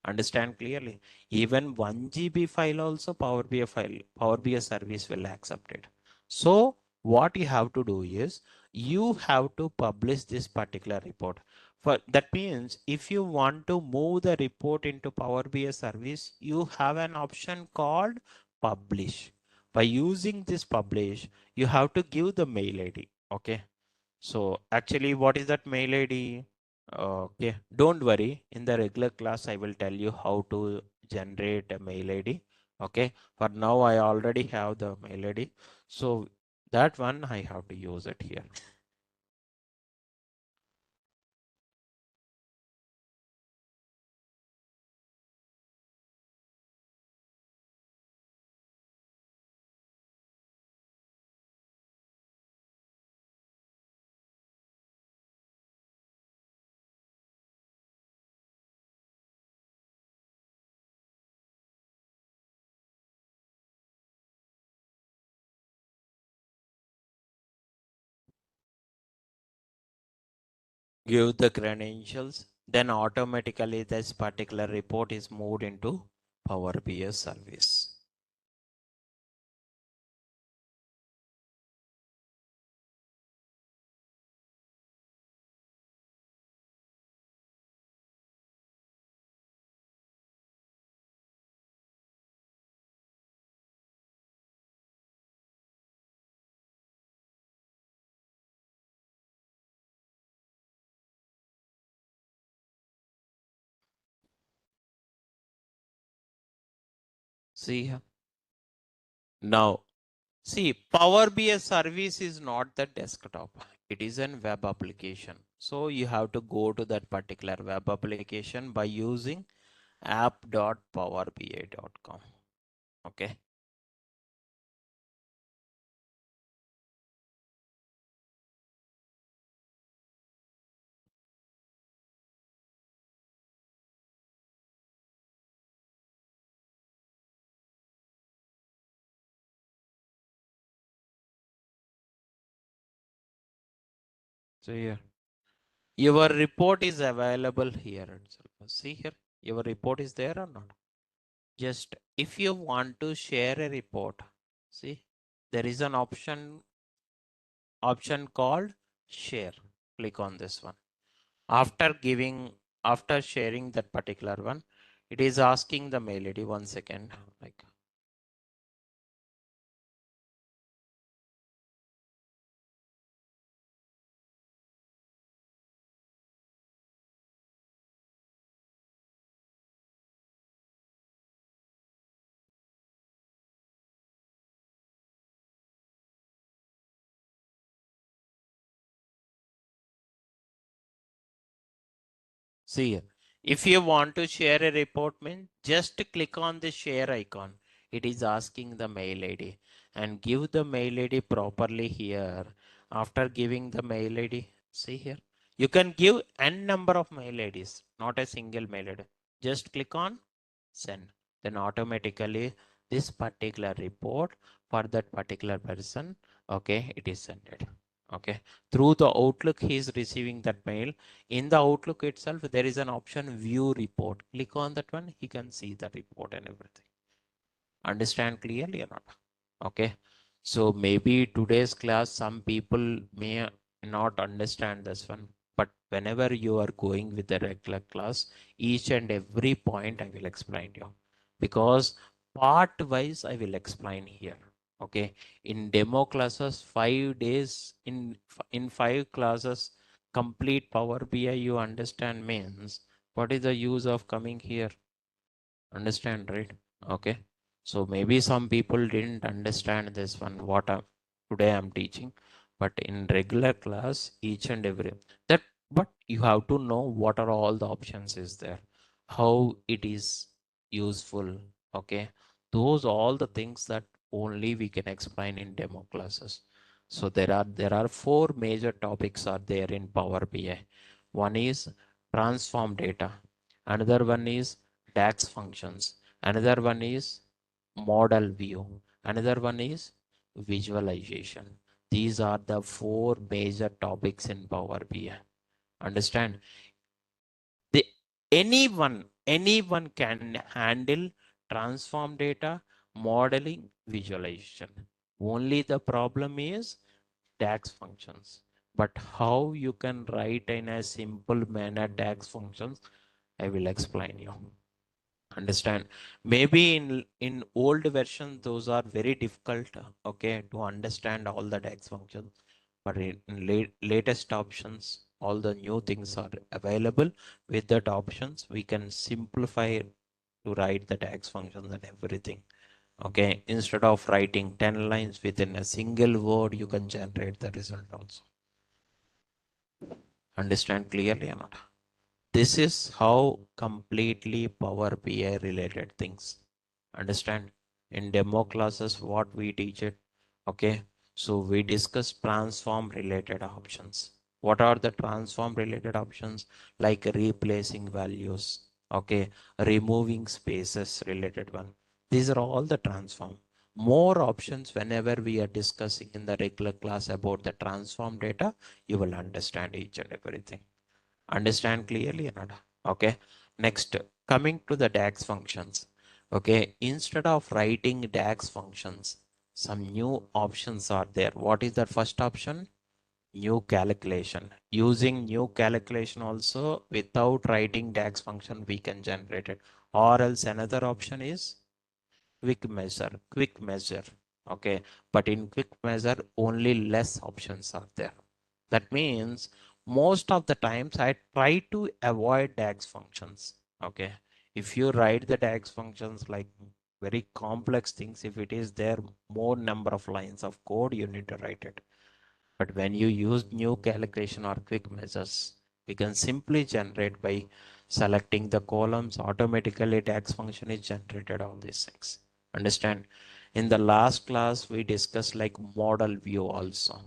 Understand clearly. Even 1 GB file also Power BI service will accept it. So what you have to do is you have to publish this particular report. For that means if you want to move the report into Power BI service, you have an option called publish. By using this publish, you have to give the mail ID. Okay. So actually, what is that mail ID? Okay, don't worry. In the regular class, I will tell you how to generate a mail ID. Okay, for now, I already have the mail ID. So that one I have to use it here. Give the credentials, then automatically this particular report is moved into Power BI service. See here. Now, see, Power BI service is not the desktop. It is a web application. So you have to go to that particular web application by using app.powerbi.com. Okay. So here, your report is available here itself. See here, your report is there or not? Just if you want to share a report, see, there is an option called share. Click on this one. After sharing that particular one, it is asking the mail ID. 1 second. Like, see here. If you want to share a report, just click on the share icon. It is asking the mail ID and give the mail ID properly here. After giving the mail ID, see here. You can give n number of mail IDs, not a single mail ID. Just click on send. Then automatically this particular report for that particular person, okay, it is sent. Okay, through the Outlook, he is receiving that mail. In the Outlook itself, there is an option view report. Click on that one, he can see the report and everything. Understand clearly or not? Okay, so maybe today's class, some people may not understand this one, but whenever you are going with the regular class, each and every point I will explain you, because part wise I will explain here. Okay, in demo classes, 5 days, in 5 classes, complete Power BI you understand means what is the use of coming here? Understand, right? Okay, so maybe some people didn't understand this one what today I'm teaching, but in regular class, each and every that, but you have to know what are all the options is there, how it is useful. Okay, those all the things that only we can explain in demo classes. So there are 4 major topics are there in Power BI. One is transform data, another one is DAX functions, another one is model view, another one is visualization. These are the 4 major topics in Power BI. Understand? The, anyone can handle transform data, modeling, visualization. Only the problem is DAX functions. But how you can write in a simple manner DAX functions, I will explain you. Understand? Maybe in old version those are very difficult, okay, to understand all the DAX functions, but in latest options, all the new things are available. With that options, we can simplify to write the DAX functions and everything. Okay, instead of writing 10 lines within a single word, you can generate the result also. Understand clearly or not? This is how completely Power BI related things. Understand? In demo classes, what we teach it. Okay. So we discuss transform related options. What are the transform related options? Like replacing values. Okay. Removing spaces related one. These are all the transform. More options whenever we are discussing in the regular class about the transform data, you will understand each and everything. Understand clearly or not? Okay, next, coming to the DAX functions. Okay, instead of writing DAX functions, some new options are there. What is the first option? New calculation. Using new calculation also, without writing DAX function, we can generate it. Or else another option is quick measure. Okay, but in quick measure only less options are there. That means most of the times I try to avoid DAX functions. Okay, if you write the DAX functions like very complex things, if it is there more number of lines of code, you need to write it. But when you use new calculation or quick measures, we can simply generate by selecting the columns. Automatically DAX function is generated, all these things. Understand? In the last class, we discussed like model view also.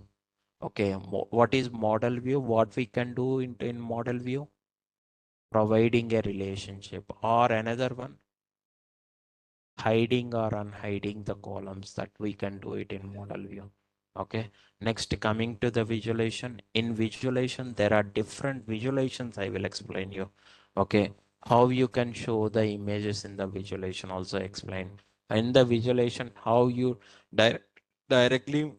Okay, what is model view? What we can do in model view? Providing a relationship, or another one, hiding or unhiding the columns, that we can do it in model view. Okay, next, coming to the visualization. In visualization, there are different visualizations, I will explain you. Okay, how you can show the images in the visualization also explain. In the visualization, how you directly,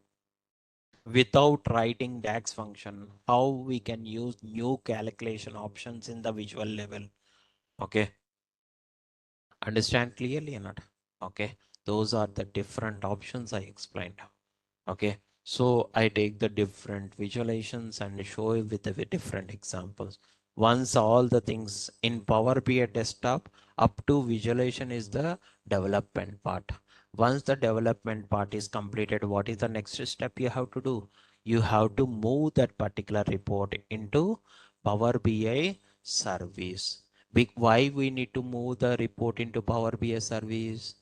without writing DAX function, how we can use new calculation options in the visual level. Okay, understand clearly or not? Okay, those are the different options I explained. Okay, so I take the different visualizations and show you with the different examples. Once all the things in Power BI desktop, up to visualization is the development part. Once the development part is completed, what is the next step you have to do? You have to move that particular report into Power BI service. Why we need to move the report into Power BI service?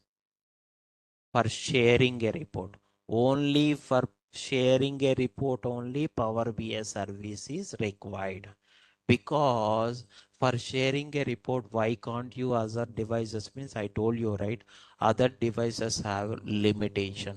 For sharing a report. Only for sharing a report only Power BI service is required. Because for sharing a report, why can't you other devices? Means I told you, right? Other devices have limitation.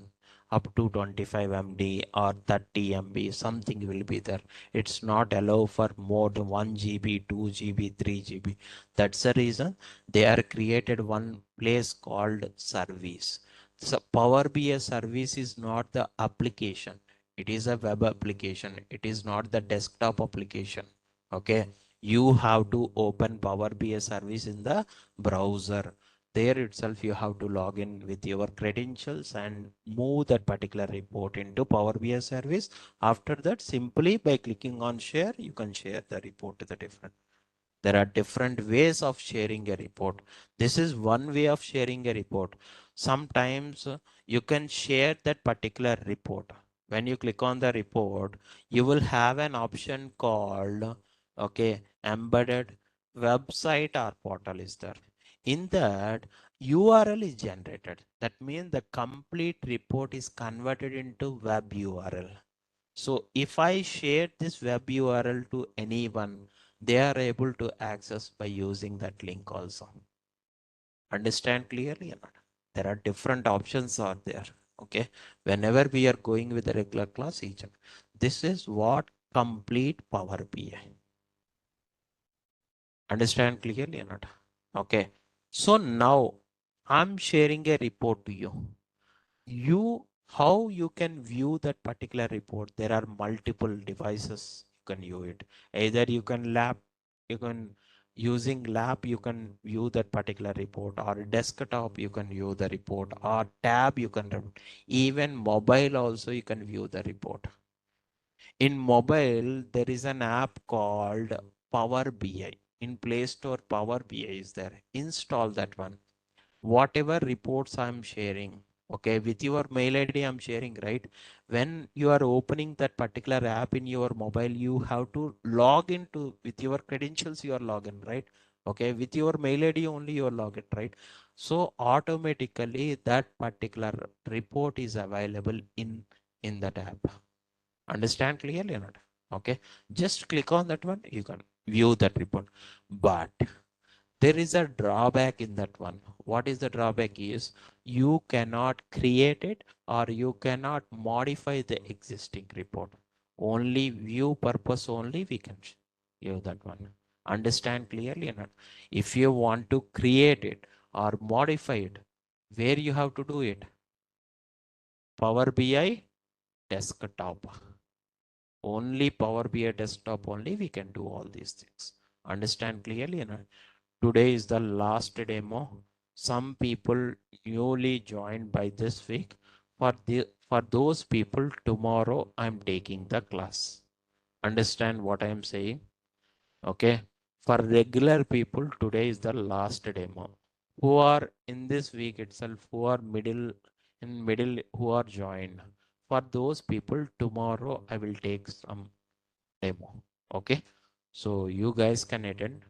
up to 25 MB or 30 MB, something will be there. It's not allow for more than 1 GB, 2 GB, 3 GB. That's the reason they are created one place called service. So Power BI service is not the application. It is a web application. It is not the desktop application. Okay. You have to open Power BI service in the browser. There itself you have to log in with your credentials and move that particular report into Power BI service. After that, simply by clicking on share, you can share the report to the different. There are different ways of sharing a report. This is one way of sharing a report. Sometimes you can share that particular report. When you click on the report, you will have an option called, okay, embedded website or portal is there. In that, URL is generated. That means the complete report is converted into web URL. So if I share this web URL to anyone, they are able to access by using that link also. Understand clearly or not? There are different options are there. Okay. Whenever we are going with the regular class agent, this is what complete Power BI. Understand clearly or not? Okay. So now I'm sharing a report to you. How you can view that particular report? There are multiple devices you can view it. Either you can using lab you can view that particular report, or desktop you can view the report, or tab you can even mobile also you can view the report. In mobile there is an app called Power BI. In Play Store, Power BI is there. Install that one. Whatever reports I'm sharing, okay, with your mail ID I'm sharing, right? When you are opening that particular app in your mobile, you have to log into with your credentials, you are login, right? Okay, with your mail ID only you are login, right? So automatically that particular report is available in that app. Understand clearly or not? Okay, just click on that one, you can view that report. But there is a drawback in that one. What is the drawback is you cannot create it or you cannot modify the existing report. Only view purpose only we can view that one. Understand clearly or not? If you want to create it or modify it, where you have to do it? Power BI desktop. Only Power BI desktop only we can do all these things. Understand clearly or not? Today is the last demo. Some people newly joined by this week. For those people, tomorrow I'm taking the class. Understand what I'm saying? Okay. For regular people, today is the last demo. Who are in this week itself, who are middle, who are joined. For those people, tomorrow I will take some demo. Okay. So you guys can attend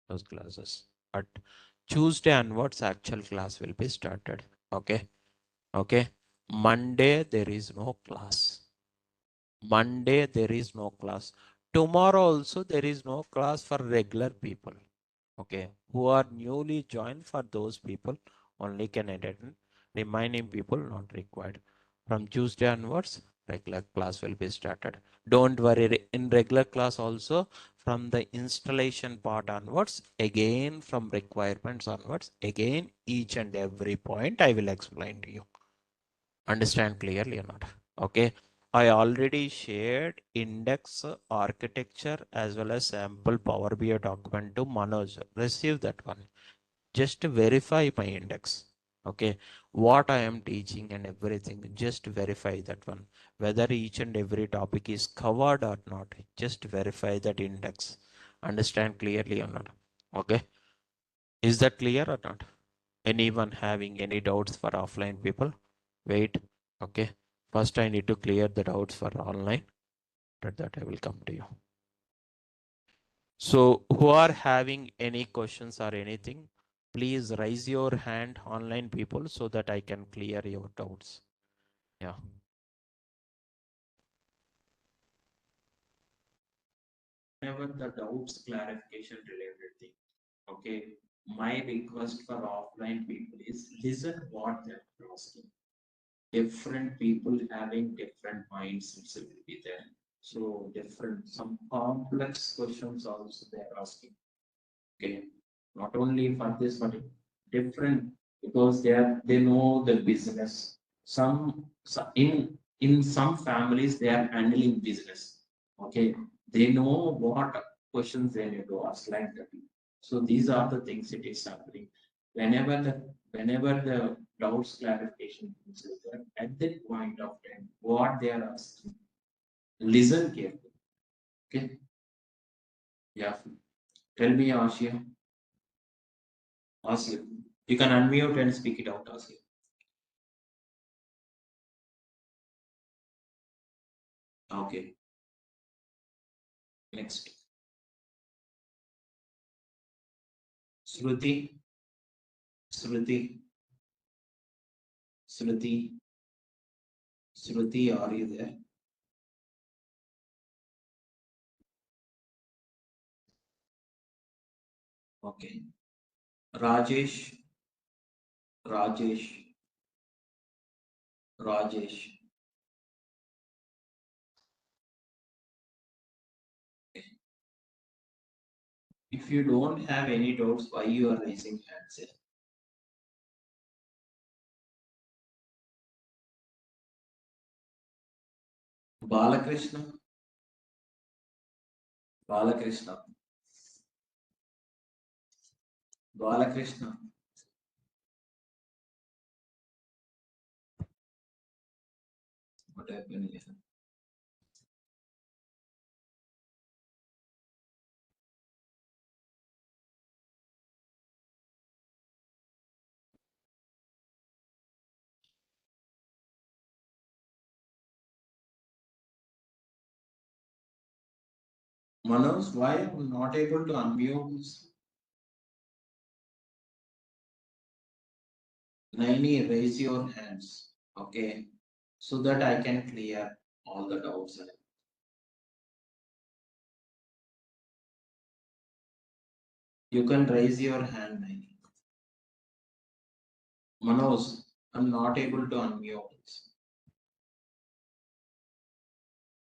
those classes. But Tuesday onwards, actual class will be started. Okay. Okay. Monday, there is no class. Monday, there is no class. Tomorrow also, there is no class for regular people. Okay. Who are newly joined, for those people only can attend. Remaining people not required. From Tuesday onwards, regular class will be started. Don't worry, in regular class also, from the installation part onwards, again from requirements onwards, again each and every point I will explain to you. Understand clearly or not? Okay. I already shared index architecture as well as sample Power BI document to Manoj. Receive that one. Just verify my index. Okay. What I am teaching and everything, just verify that one. Whether each and every topic is covered or not, just verify that index. Understand clearly or not? Okay. Is that clear or not? Anyone having any doubts for offline people? Wait. Okay. First, I need to clear the doubts for online. After that, I will come to you. So, who are having any questions or anything, please raise your hand, online people, so that I can clear your doubts. Yeah. Whenever the doubts clarification related thing. Okay. My request for offline people is listen what they're asking. different people having different mindsets will be there. So different, some complex questions also they are asking. Okay, not only for this, but different, because they know the business. In some families they are handling business. Okay, they know what questions they need to ask like that. So these are the things it is happening. Whenever the doubts clarification is there, at that point of time, what they are asking, listen carefully. Okay, yeah. Tell me, Ashia. Ashia. You can unmute and speak it out, Ashia. Okay. Next. Shruti. Shruti. Shruti. Shruti, are you there? Okay. Rajesh. Rajesh. Rajesh. If you don't have any doubts, why you are raising hands here? Balakrishna. Balakrishna. Balakrishna. What happened here? Manoj, why I'm not able to unmute this? Naini, raise your hands. Okay. So that I can clear all the doubts. You can raise your hand, Naini. Manoj, I'm not able to unmute this.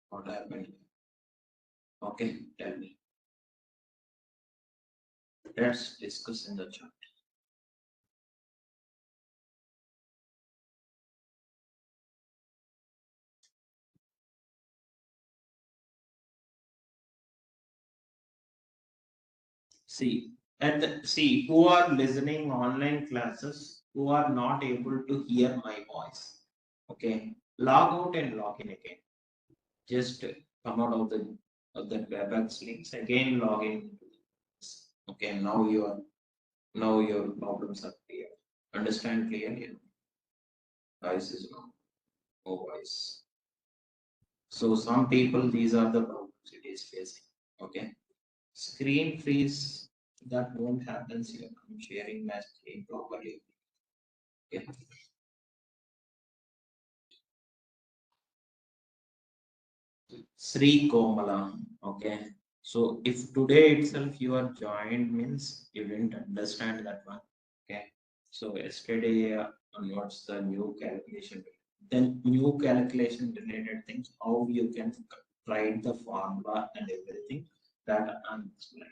What happened? Okay, tell me. Let's discuss in the chat. See, who are listening online classes, who are not able to hear my voice. Okay, log out and log in again. Just come out of the WebEx links again. Log in. Okay, now your problems are clear. Understand clearly. Voice is no voice. So some people, these are the problems it is facing. Okay. Screen freeze, that won't happen here. I'm sharing my screen properly. Okay. Sri Komala. Okay. So if today itself you are joined means you didn't understand that one. Okay. So yesterday what's the new calculation? Then new calculation related things, how you can write the formula and everything that I'm explaining.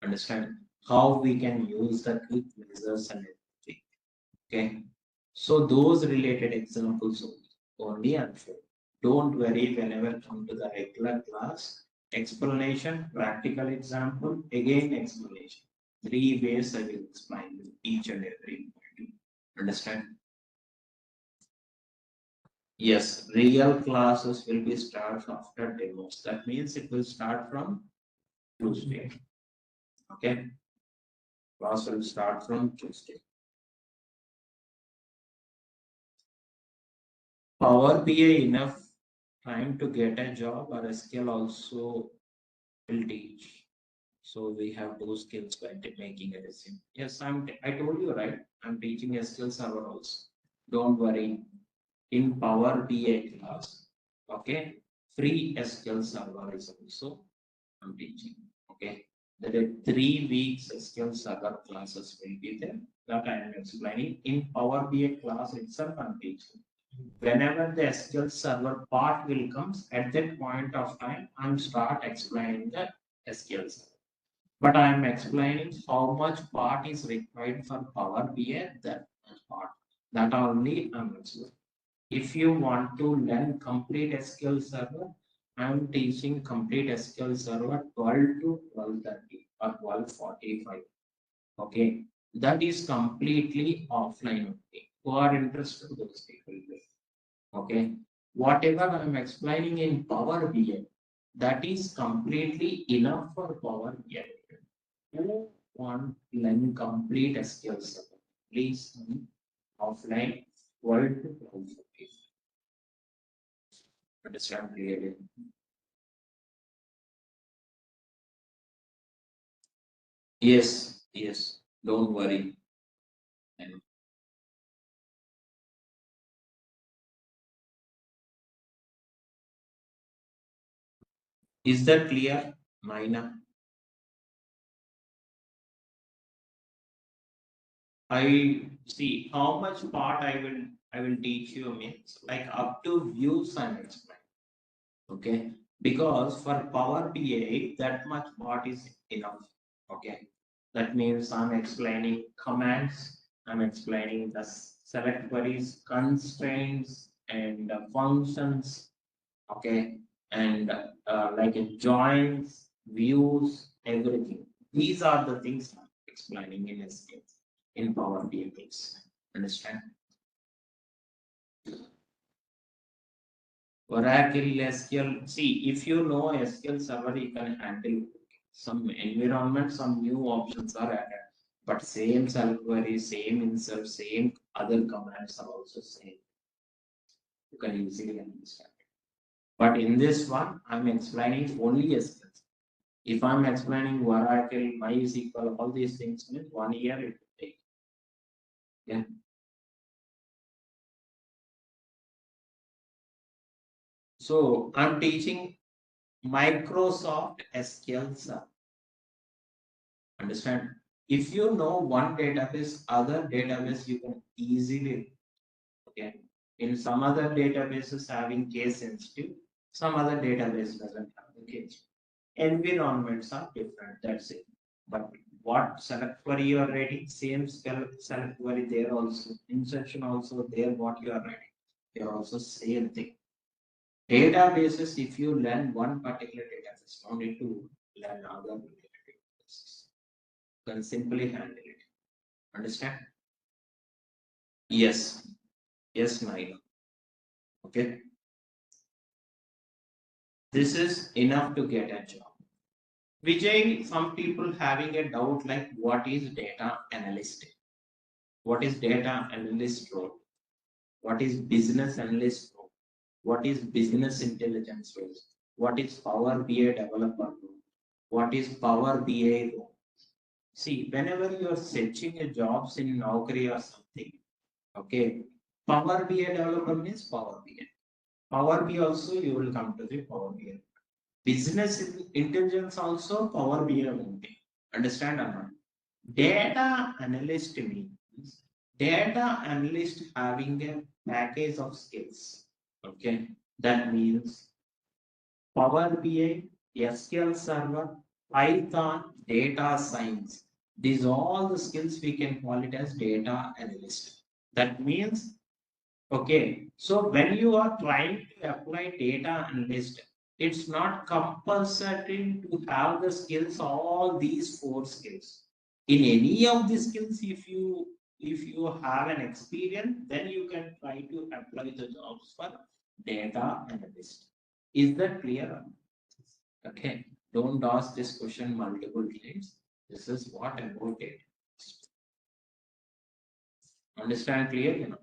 Understand how we can use the quick measures and everything. Okay. So those related examples only I'm showing. Don't worry whenever come to the regular class. Explanation, practical example, again explanation. 3 ways I will explain each and every point. Understand? Yes, real classes will be start after demos. That means it will start from Tuesday. Okay. Class will start from Tuesday. Power BI enough time to get a job or a skill also will teach. So we have those skills by making a resume. Yes, I told you right. I'm teaching SQL Server also. Don't worry. In Power BI class, okay, free SQL Server is also I'm teaching. Okay, there are 3 weeks SQL Server classes will be there that I am explaining in Power BI class itself. I'm teaching. whenever the SQL Server part will comes, at that point of time, I'm start explaining the SQL Server. But I'm explaining how much part is required for Power BI, that part. That only I'm explaining. If you want to learn complete SQL Server, I'm teaching complete SQL Server 12 to 12:30 or 12:45. Okay, that is completely offline only. Who are interested, those people will. Okay, whatever I'm explaining in Power BI, that is completely enough for Power BI. Who want learn complete SQL Server? Please offline 12 to 12:30. Understand clearly? Yes, yes. Don't worry. And is that clear, Naina? I see how much part I will teach you means like up to views I'm explaining. Okay, because for Power BI that much part is enough. Okay, that means I'm explaining commands, I'm explaining the select queries, constraints, and functions. Okay, and like joins, views, everything. These are the things I'm explaining in SQL in Power BI things. Understand? Oracle, SQL. See, if you know SQL Server, you can handle some environment, some new options are added. But same self query, same insert, same other commands are also same. You can easily understand. But in this one, I'm explaining only SQL. If I'm explaining Oracle, MySQL, all these things, means 1 year it will take. Yeah. So I'm teaching Microsoft SQL Server. Understand? If you know one database, other database you can easily. Okay. In some other databases having case sensitive, some other database doesn't have the case. Environments are different. That's it. But what select query you are writing, same select query there also. Insertion also there what you are writing. They are also same thing. Databases, if you learn one particular database, no need to learn other related databases. You can simply handle it. Understand? Yes. Yes, Naila. Okay. This is enough to get a job. Vijay, some people having a doubt like what is data analyst? What is data analyst role? What is business analyst role? What is business intelligence role? What is Power BI developer role? What is Power BI role? See, whenever you are searching a jobs in Naukri or something, okay, Power BI developer means Power BI. Power BI also you will come to the Power BI. Business intelligence also Power BI only. Understand or not? Data analyst means data analyst having a package of skills. Okay, that means Power BI, SQL Server, Python, data science. These all the skills we can call it as data analyst. That means, okay, so when you are trying to apply data analyst, it's not compulsory to have the skills, all these four skills. In any of the skills, if you have an experience, then you can try to apply the jobs for data analyst. Is that clear? Okay. Don't ask this question multiple times. This is what about it. Understand clear?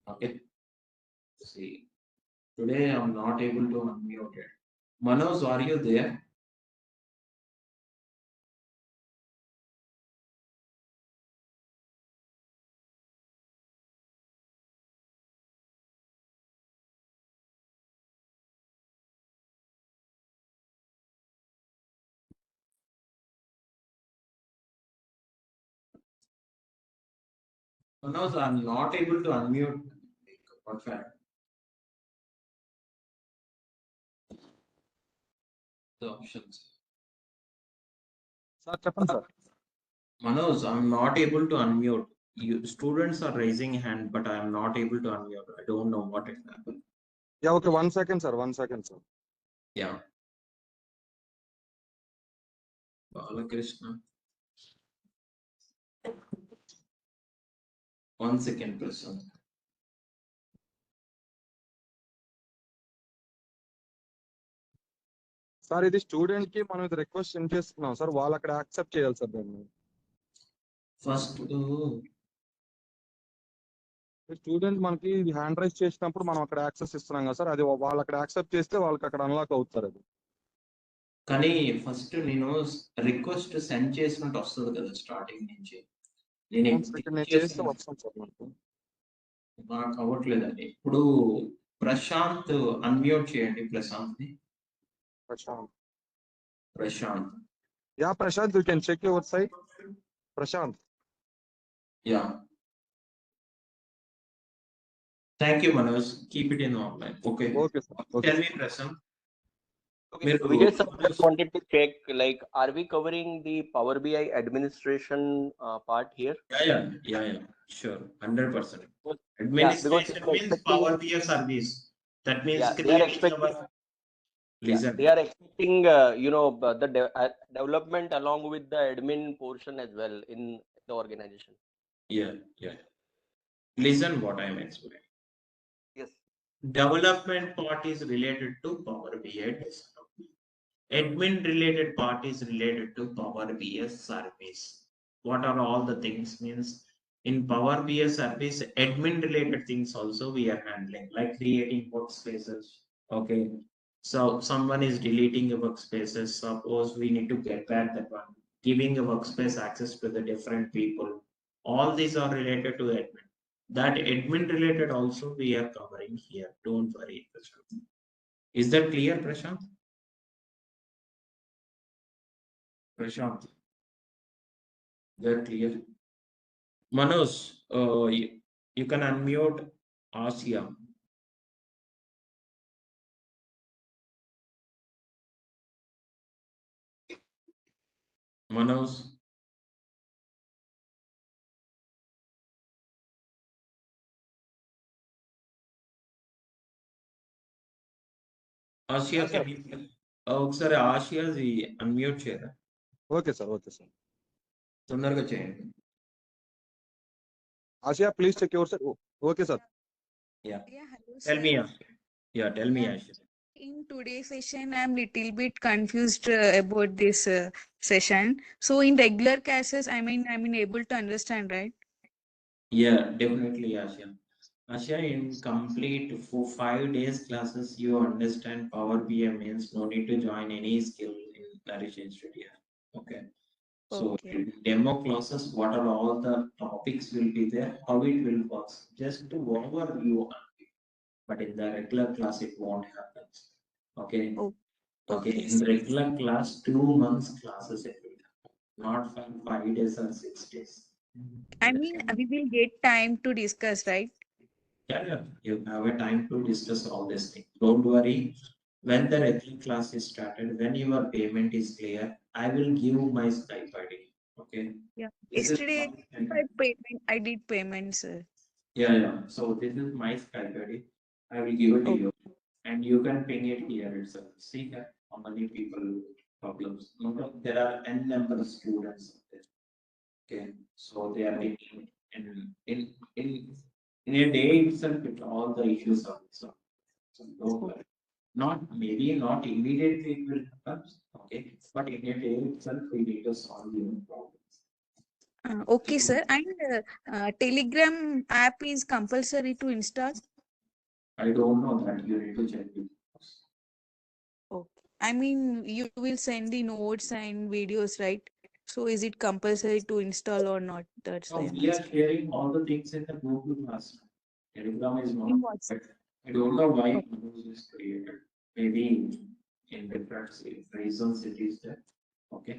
Okay. See. Today I'm not able to unmute it. Manoj, are you there? Manoj, I'm not able to unmute. What fact? the options. Sir చెప్పండి sir. Manoj, I'm not able to unmute. You students are raising hand, but I'm not able to unmute. I don't know what has happened. Yeah, okay, 1 second, sir. 1 second, sir. Yeah. Balakrishna. 1 second, Prashant. Sir ఇది student కి మనం ఇది request send చేస్తున్నాం sir, వాళ్ళు అక్కడ accept చేయాలి sir దాన్ని. First, student మనకి హ్యాండ్ రైజ్ చేసినప్పుడు మనం అక్కడ యాక్సెస్ ఇస్తున్నాం కదా సార్, అది వాళ్ళు అక్కడ యాక్సెప్ట్ చేస్తే వాళ్ళకి అక్కడ అన్లాక్ అవుతారు అది. కానీ ఫస్ట్ నేను రిక్వెస్ట్ సెండ్ చేసినట్టు వస్తుంది కదా స్టార్టింగ్ నుంచి. నేను చేస్తే వస్తాం సార్ మనకు. నాకు అవ్వట్లేదండి. ఇప్పుడు ప్రశాంత్ అన్మ్యూట్ చేయండి ప్రశాంత్ ని. Prashant. Yeah Prashant, you can check your site. Prashant. Yeah. Thank you, Manoj. Keep it in online. Okay. Okay, sir. Okay. Tell me, Prashant. Okay, Vijay sir, just wanted to check, like, are we covering the Power BI administration part here? Yeah. Sure, 100%. Yeah, Administration because means Power BI service. That means Yeah, they are creating expecting- our. Listen. they are expecting, the development along with the admin portion as well in the organization. Yeah. Listen what I am explaining. Yes. Development part is related to Power BI desktop. Admin related part is related to Power BI service. What are all the things means in Power BI service, admin related things also we are handling, like creating workspaces. Okay. So someone is deleting a workspaces. Suppose we need to get back that one, giving a workspace access to the different people. All these are related to admin. That admin related also we are covering here. Don't worry, Prashant. Is that clear, Prashant? Prashant, that clear? Manoj, you can unmute Asia. Manoj. Asia, can you ఒకసారి ఆసియాది unmute చేయరా? Okay sir. తొందరగా చేయండి. Asia, please check your site. Okay sir. Yeah. Hello, Tell sir. me, Asia. Yeah, tell me, Asia. In today's session, I'm little bit confused about this session. So in regular cases, I'm able to understand, right? Yeah, definitely, Asia. Asia, in complete for 5 days classes, you understand Power BI means no need to join any skill in Narration Studio. Okay. So Okay. in demo classes, what are all the topics will be there, how it will work, just to overview. But in the regular class, it won't happen. Okay. Oh, Okay. okay, In sir. regular class, 2 months classes it will happen, not for 5 days or 6 days. We will get time to discuss, right? Yeah. You have a time to discuss all this thing. Don't worry. When the regular class is started, when your payment is clear, I will give my Skype ID. Okay. Yeah. This is Yesterday, my- I did payment, sir. Yeah. So this is my Skype ID. I will give it to Okay. you, and you can ping it here itself. See here how many people problems. No, there are n number of students out there. Okay, so they are taking in a day itself with all the issues are solved. So don't worry. Not immediately it will happen. Okay, but in a day itself we need to solve your problems. Okay, sir. And Telegram app is compulsory to install? I don't know that, you need to check it. Okay. You will send the notes and videos, right? So is it compulsory to install or not? That's So why we are sharing all the things in the Google Classroom. Telegram is not. In WhatsApp. I don't know why Manoj is created. Maybe in different reasons it is there. Okay.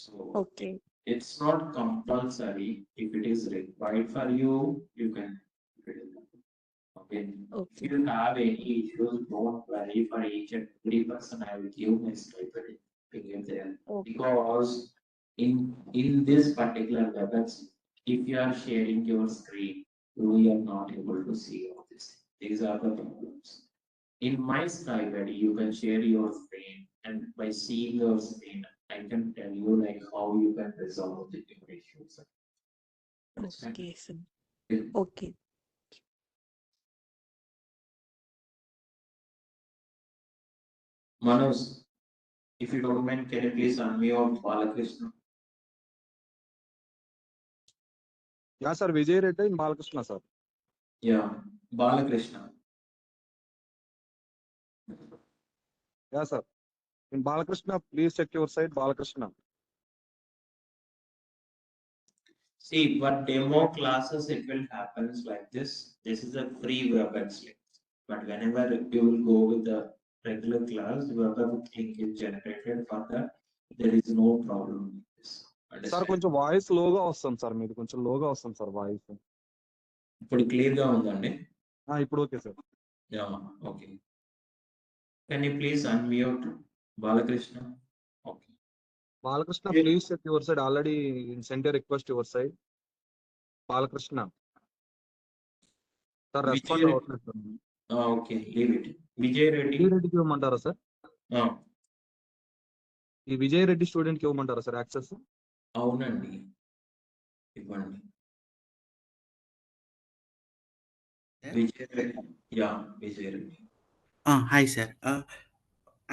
So Okay. it's not compulsory. If it is required for you, you can. Okay. If Okay. you have any issues, don't worry for each and every person. I will give my stipend to get there. Okay. Because in this particular WebEx, if you are sharing your screen, we are not able to see all this. These are the problems. In my Skype, you can share your screen, and by seeing your screen, I can tell you like how you can resolve the issues. Understand? Okay, sir. Okay. Okay. Manoj, if you don't mind, can you please unmute Balakrishna? Yeah, sir. Vijay Reddy and Balakrishna, sir. Yeah, Balakrishna. Yeah, sir. In Balakrishna, please check your side, Balakrishna. See, for demo classes, it will happen like this. This is a free WebEx link. But whenever you will go with the regular class, the WebEx link is generated for that. There is no problem with this. Sir Understand? కొంచెం voice లోగా వస్తుంది sir, మీది కొంచెం లోగా వస్తుంది sir voice. ఇప్పుడు clear గా ఉందండి. ఇప్పుడు okay sir. Yeah, okay. Can you please unmute Balakrishna? Okay. Balakrishna, Yeah. please check your side. Already sent a request your side. Balakrishna. Sir respond Vijay, అవ్వట్లేదు sir. okay, leave it. Vijay Reddy. Vijay రెడ్డికి ఇవ్వమంటారా sir? ఈ విజయ్ రెడ్డి స్టూడెంట్కి ఇవ్వమంటారా sir access? అవునండి, ఇవ్వండి. Vijay Reddy. Yeah, Vijay Reddy. Hi, sir.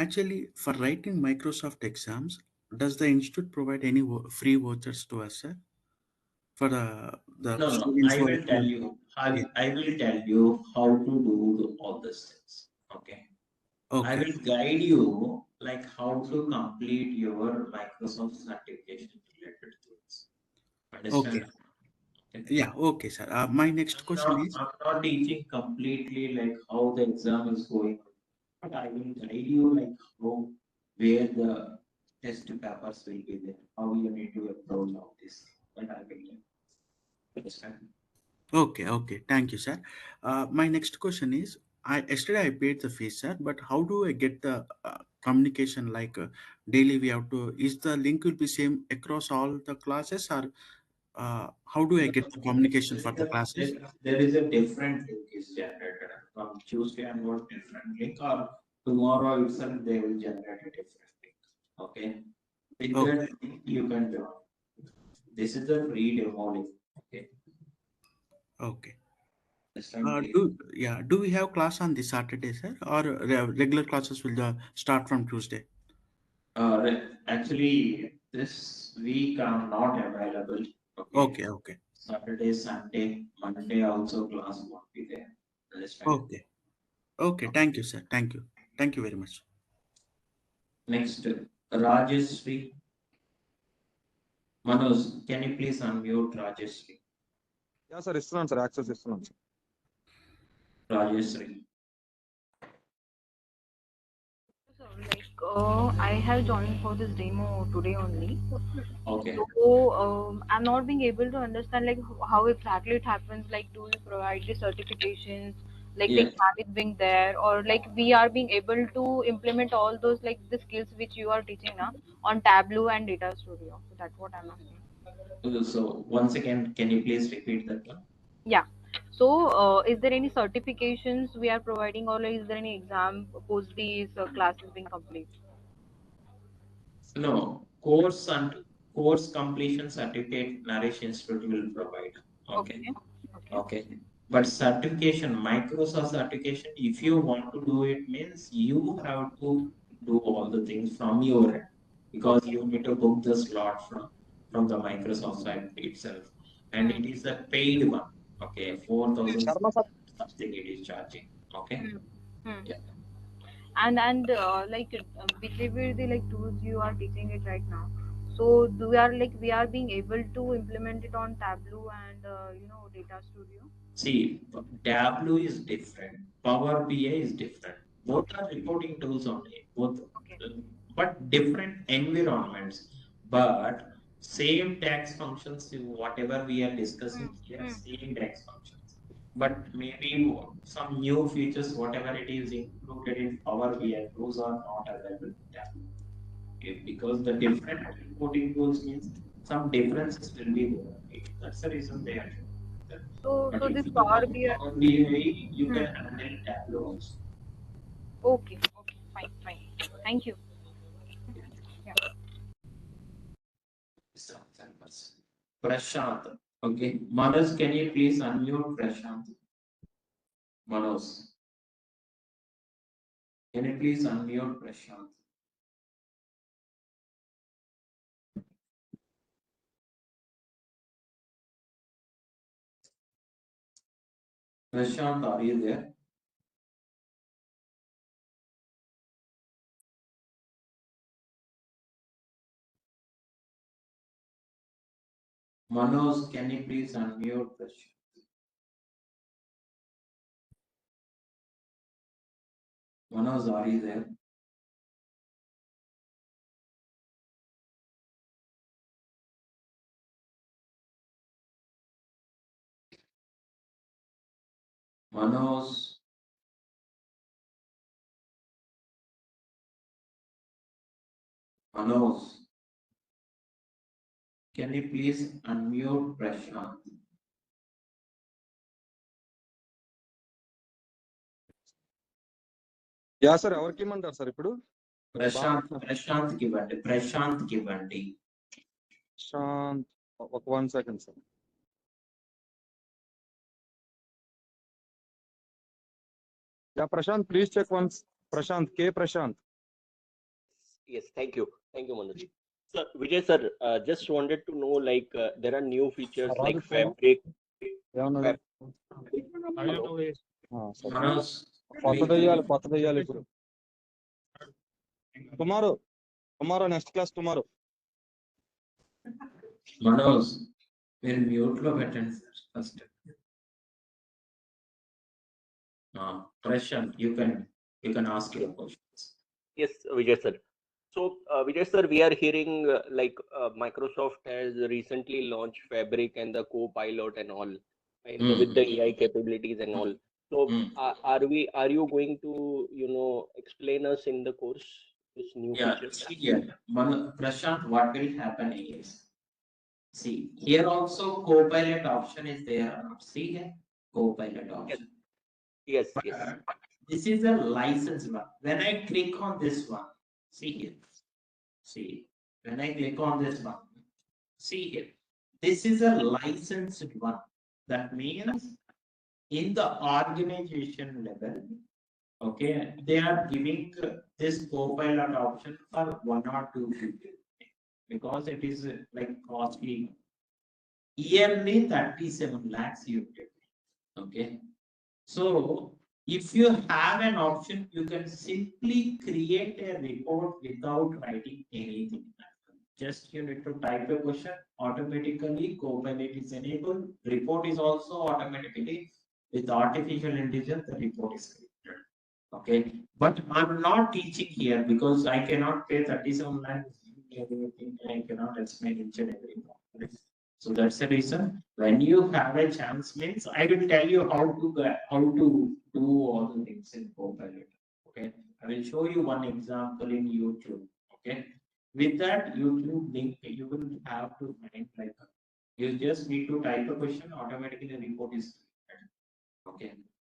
Actually, for writing Microsoft exams, does the institute provide any free vouchers to us, sir? For the No, students I who will tell you. Yeah. I will tell you how to do all these things. Okay. I Okay. will guide you like how to complete your Microsoft certification related things. Understand? Okay. Yeah. Okay, sir. My next question is. I'm not teaching completely like how the exam is going, but I will guide you like how where the test papers will be there, how you need to approach all this. But I will understand. Okay. Thank you, sir. My next question is, yesterday I paid the fees, sir, but how do I get the communication? Like daily, we have to. Is the link will be same across all the classes, or how do I get the communication for the classes? There is a different link is generated from Tuesday onward, different link, or tomorrow itself they will generate a different link. Okay. With Okay. that link you can join. This is the free demo link. Okay. Okay. Understand? Do we have class on this Saturday, sir, or regular classes will start from Tuesday? Actually, this week I'm not available. Okay. Saturday, Sunday, Monday also class won't be there. Understand? Okay. Thank you, sir. Thank you very much. Next, Rajeshri. Manoj, can you please unmute Rajeshri? Yeah sir ఇస్తున్నాను sir, access ఇస్తున్నాను sir. Rajeshri. I have joined for this demo today only. Okay. So I'm not being able to understand like how exactly it happens. Like, do you provide the certifications? Like the Yes. exam is being there, or like we are being able to implement all those like the skills which you are teaching now on Tableau and Data Studio. So that's what I'm asking. So once again, can you please repeat that one? Yeah. So, is there any certifications we are providing, or is there any exam post these classes being complete? No, course completion certificate Nourish Institute will provide. Okay. Okay. But certification, Microsoft certification, if you want to do it, means you have to do all the things from your end, because you need to book the slot from the Microsoft side itself, and it is a paid one. Okay, 4,000 Sharma sir, something it is charging. Okay. Yeah. And like whichever the like tools you are teaching it right now, so we are being able to implement it on Tableau and Data Studio. See, Tableau is different. Power BI is different. Both are reporting tools only. Both, but different environments. But same tax functions, whatever we are discussing here, same tax functions. but maybe some new features, whatever it is included in Power BI, those are not available in Tableau. Okay, because the different reporting tools means some differences will be there. Okay? That's the reason they are showing that. So But so if this you Power know BI. Power BI, you Hmm. can handle Tableau also. Okay, okay, fine, fine. Thank you. Yeah. Prashant. Okay. Manas, can you please unmute Prashant? Manos. Can you please unmute Prashant? Prashant, are you there? Manos, can you please unmute Prashant? Manos, are you there? Manos. Manos. Can you please unmute Prashant? Yeah sir ఎవరికి ఇమ్మంటారు sir ఇప్పుడు Prashant Kivandi. Prashant Kivandi. Prashant ఒక 1 second sir. Yeah Prashant please check once. Prashant కే Prashant. Yes, thank you, Manoj. Sir, Vijay sir, just wanted to know, like, there are new features like Fabric. ఏమన్నాడు? Manos. కొత్త దయ్యాలు ఇప్పుడు. Tomorrow next class tomorrow. Manos, మీరు mute లో పెట్టండి sir first. Prashant, you can ask your questions. Yes, Vijay sir. So, Vijay sir, we are hearing Microsoft has recently launched Fabric and the Copilot and all, and with the AI capabilities and all. So, are you going to, explain us in the course this new features? Yeah. Prashant, what will happen is, see, here also Copilot option is there. See here, Copilot option. Yes. This is a licensed one. When I click on this one, see here. See, when I click on this one, see here. This is a licensed one. That means in the organization level, okay, they are giving this Copilot option for 1 or 2 people because it is like costly. Yearly 37 lakhs you get. Okay. So if you have an option, you can simply create a report without writing anything. Just you need to type a question, automatically Copilot is enabled. Report is also automatically with artificial intelligence, the report is created. Okay, but I'm not teaching here because I cannot pay 37 lakhs. I cannot explain each and every one. So that's the reason when you have a chance means I will tell you how to do all the things in Copilot. Okay, I will show you one example in YouTube. Okay, with that YouTube link you will have to find like you just need to type a question, automatically the report is created. Okay,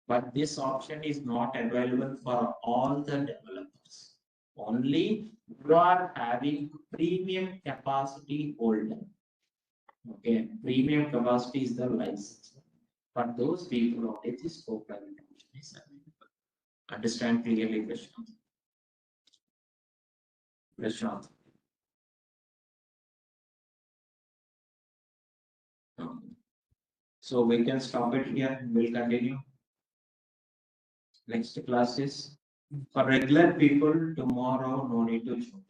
but this option is not available for all the developers. Only you are having premium capacity holder. Okay, premium capacity is the license. But those people only this Copilot option is available. Understand clearly, Prashant? Prashant. Okay. So we can stop it here. We'll continue. Next class is for regular people. Tomorrow, no need to join.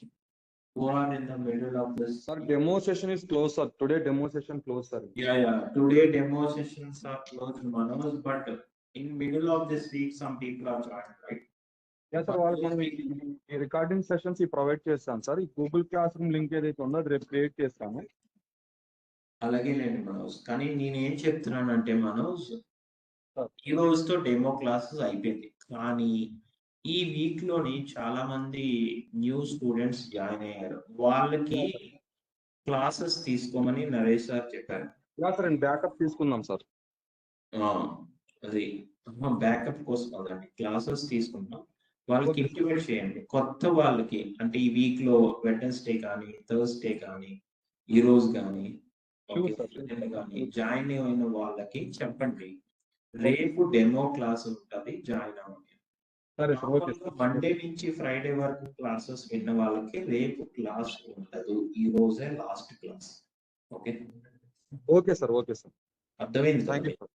Who are in the middle of this? Sir, demo session is closed, sir. Today demo session closed, sir. Yeah. Today demo sessions are closed, Manoj, but in middle of this week, some people are joined, right? Yeah, sir. వాళ్ళకి మనం ఈ recording sessions provide చేస్తాం sir. ఈ Google class room link ఏదైతే ఉందో అది రేపు create చేస్తాము. అలాగేనండి మనోజ్, కానీ నేనేం చెప్తున్నానంటే మనోజ్, ఈ రోజుతో డెమో క్లాసెస్ అయిపోయింది. కానీ ఈ వీక్ లోని చాలా మంది న్యూ స్టూడెంట్స్ జాయిన్ అయ్యారు. వాళ్ళకి క్లాసెస్ తీసుకోమని నరేష్ సార్ చెప్పారు. సార్ బ్యాకప్ తీసుకుందాం సార్. అది బ్యాకప్ కోసం కదండి, క్లాసెస్ తీసుకుంటాం. వాళ్ళకి ఇంటిమేట్ చేయండి. కొత్త వాళ్ళకి అంటే ఈ వీక్ లో వెడ్నెస్డే కానీ థర్స్డే కానీ ఈ రోజు కానీ కానీ జాయిన్ అయిన వాళ్ళకి చెప్పండి, రేపు డెమో క్లాస్ ఉంటుంది, జాయిన్ అవ్వండి. మండే నుంచి ఫ్రైడే వరకు క్లాసెస్ విన్న వాళ్ళకి రేపు క్లాస్ ఉండదు, ఈ రోజే last class. Okay okay sir. Okay sir. అర్థమైంది థ్యాంక్ కదా? You sir.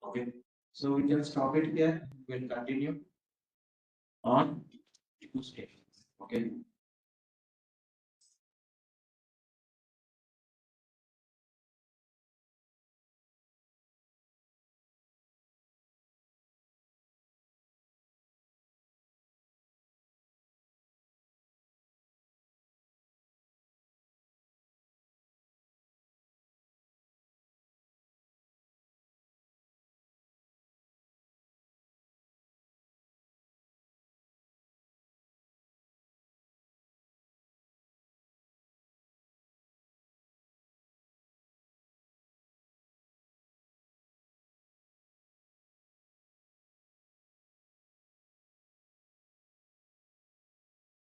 Okay, so we can stop it here. We'll continue on Tuesday. Okay.